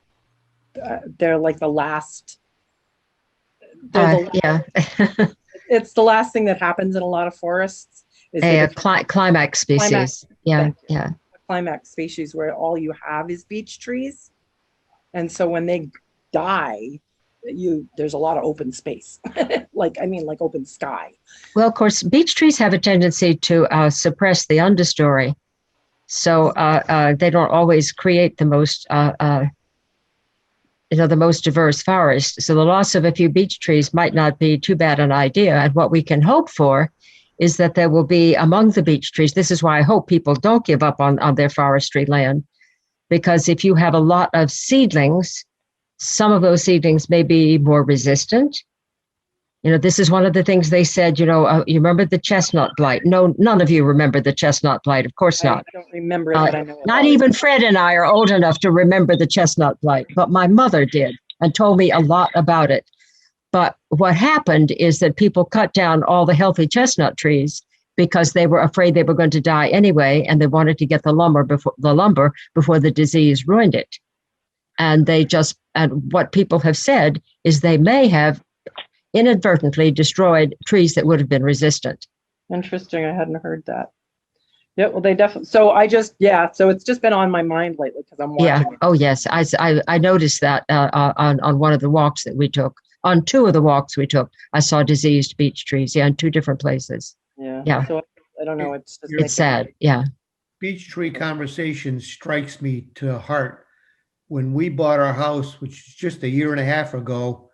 like the last. It's the last thing that happens in a lot of forests. A climax species. Climax species where all you have is beech trees. And so when they die, there's a lot of open space, like open sky. Well, of course, beech trees have a tendency to suppress the understory. So they don't always create the most, the most diverse forest. So the loss of a few beech trees might not be too bad an idea. And what we can hope for is that there will be among the beech trees. This is why I hope people don't give up on their forestry land, because if you have a lot of seedlings, some of those seedlings may be more resistant. This is one of the things they said, you remember the chestnut blight? No, none of you remember the chestnut blight. Of course not. I don't remember it, but I know. Not even Fred and I are old enough to remember the chestnut blight, but my mother did. and told me a lot about it. But what happened is that people cut down all the healthy chestnut trees because they were afraid they were going to die anyway, and they wanted to get the lumber before the disease ruined it. And what people have said is they may have inadvertently destroyed trees that would have been resistant. Interesting. I hadn't heard that. Yeah, well, they definitely, so it's just been on my mind lately because I'm watching Yeah. it. Oh, yes. I noticed that on one of the walks that we took. On two of the walks we took, I saw diseased beech trees. Yeah, in two different places. Yeah. Yeah. So I don't know. It's just It's sad. Yeah. Beech tree conversation strikes me to heart. When we bought our house, which is just a year and a half ago,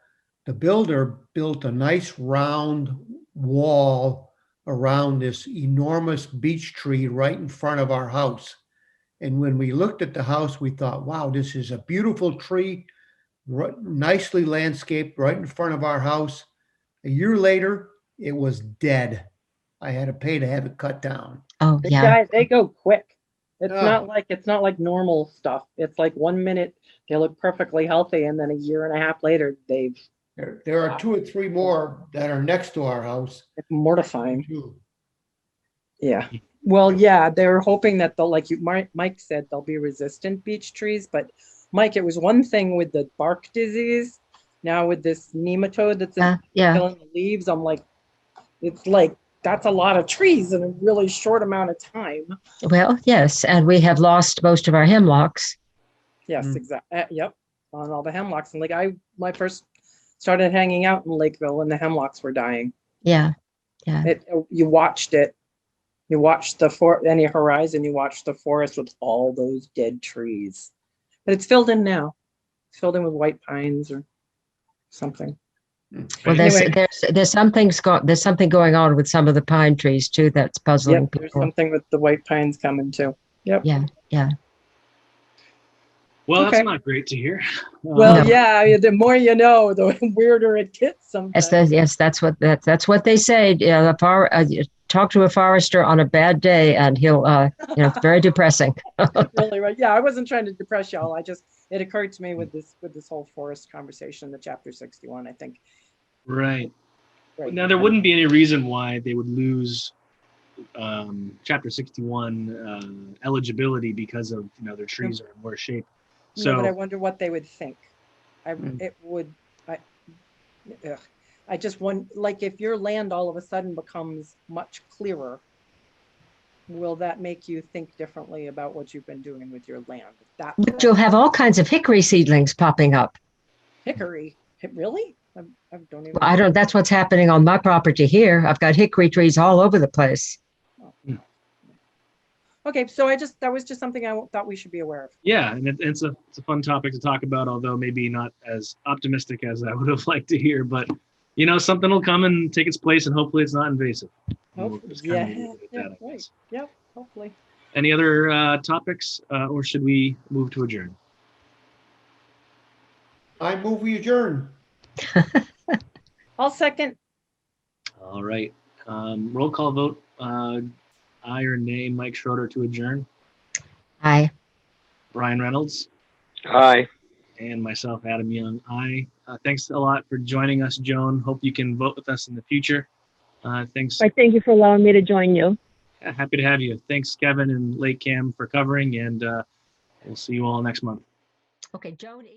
the builder built a nice round wall around this enormous beech tree right in front of our house. And when we looked at the house, we thought, wow, this is a beautiful tree, nicely landscaped right in front of our house. A year later, it was dead. I had to pay to have it cut down. Oh, They yeah. They go quick. It's Oh. not like normal stuff. It's like 1 minute they look perfectly healthy, and then a year and a half later There are 2 or 3 more that are next to our house. it's mortifying. Too. Yeah. Well, yeah, they were hoping that Mike said they'll be resistant beech trees, but Mike, it was one thing with the bark disease. Now with this nematode that's Yeah. killing the leaves, I'm like, it's like that's a lot of trees in a really short amount of time. Well, yes. And we have lost most of our hemlocks. Yes, Mm. exactly. Yep, on all the hemlocks. And my first started hanging out in Lakeville, and the hemlocks were dying. Yeah. Yeah. You watched it. You watched any horizon. You watched the forest with all those dead trees, but it's filled in now. It's filled in with white pines or something. Well, Anyway. there's something going on with some of the pine trees too that's puzzling Yep, there's people. something with the white pines coming too. Yep. Yeah. Yeah. Well, Okay. that's not great to hear. Well, No. yeah, the more you know, the weirder it gets sometimes. Yes, that's what they say. Yeah, talk to a forester on a bad day, and he'll, it's very depressing. Really, right? Yeah, I wasn't trying to depress y'all. It occurred to me with this whole forest conversation, the chapter 61, I think. Right. Right. Now, there wouldn't be any reason why they would lose Chapter 61 eligibility because of, their trees are in worse shape. No, but I So, wonder what they would think. I just want, like, if your land all of a sudden becomes much clearer, will that make you think differently about what you've been doing with your land? But you'll have all kinds of hickory seedlings popping up. Hickory, really? I don't even. I don't. That's what's happening on my property here. I've got hickory trees all over the place. Okay, so that was just something I thought we should be aware of. yeah, and it's a fun topic to talk about, although maybe not as optimistic as I would have liked to hear. But, something will come and take its place, and hopefully it's not invasive. We'll just kinda leave it at that, I guess. Yep, hopefully. Any other topics, or should we move to adjourn? I move we adjourn. I'll second. All right. Roll call vote. Aye or nay, Mike Schroeder to adjourn. Aye. Brian Reynolds. Aye. And myself, Adam Young. Aye. Thanks a lot for joining us, Joan. Hope you can vote with us in the future. Thanks. I thank you for allowing me to join you. Happy to have you. Thanks, Kevin and LakeCAM, for covering, and we'll see you all next month. Okay, Joan, email.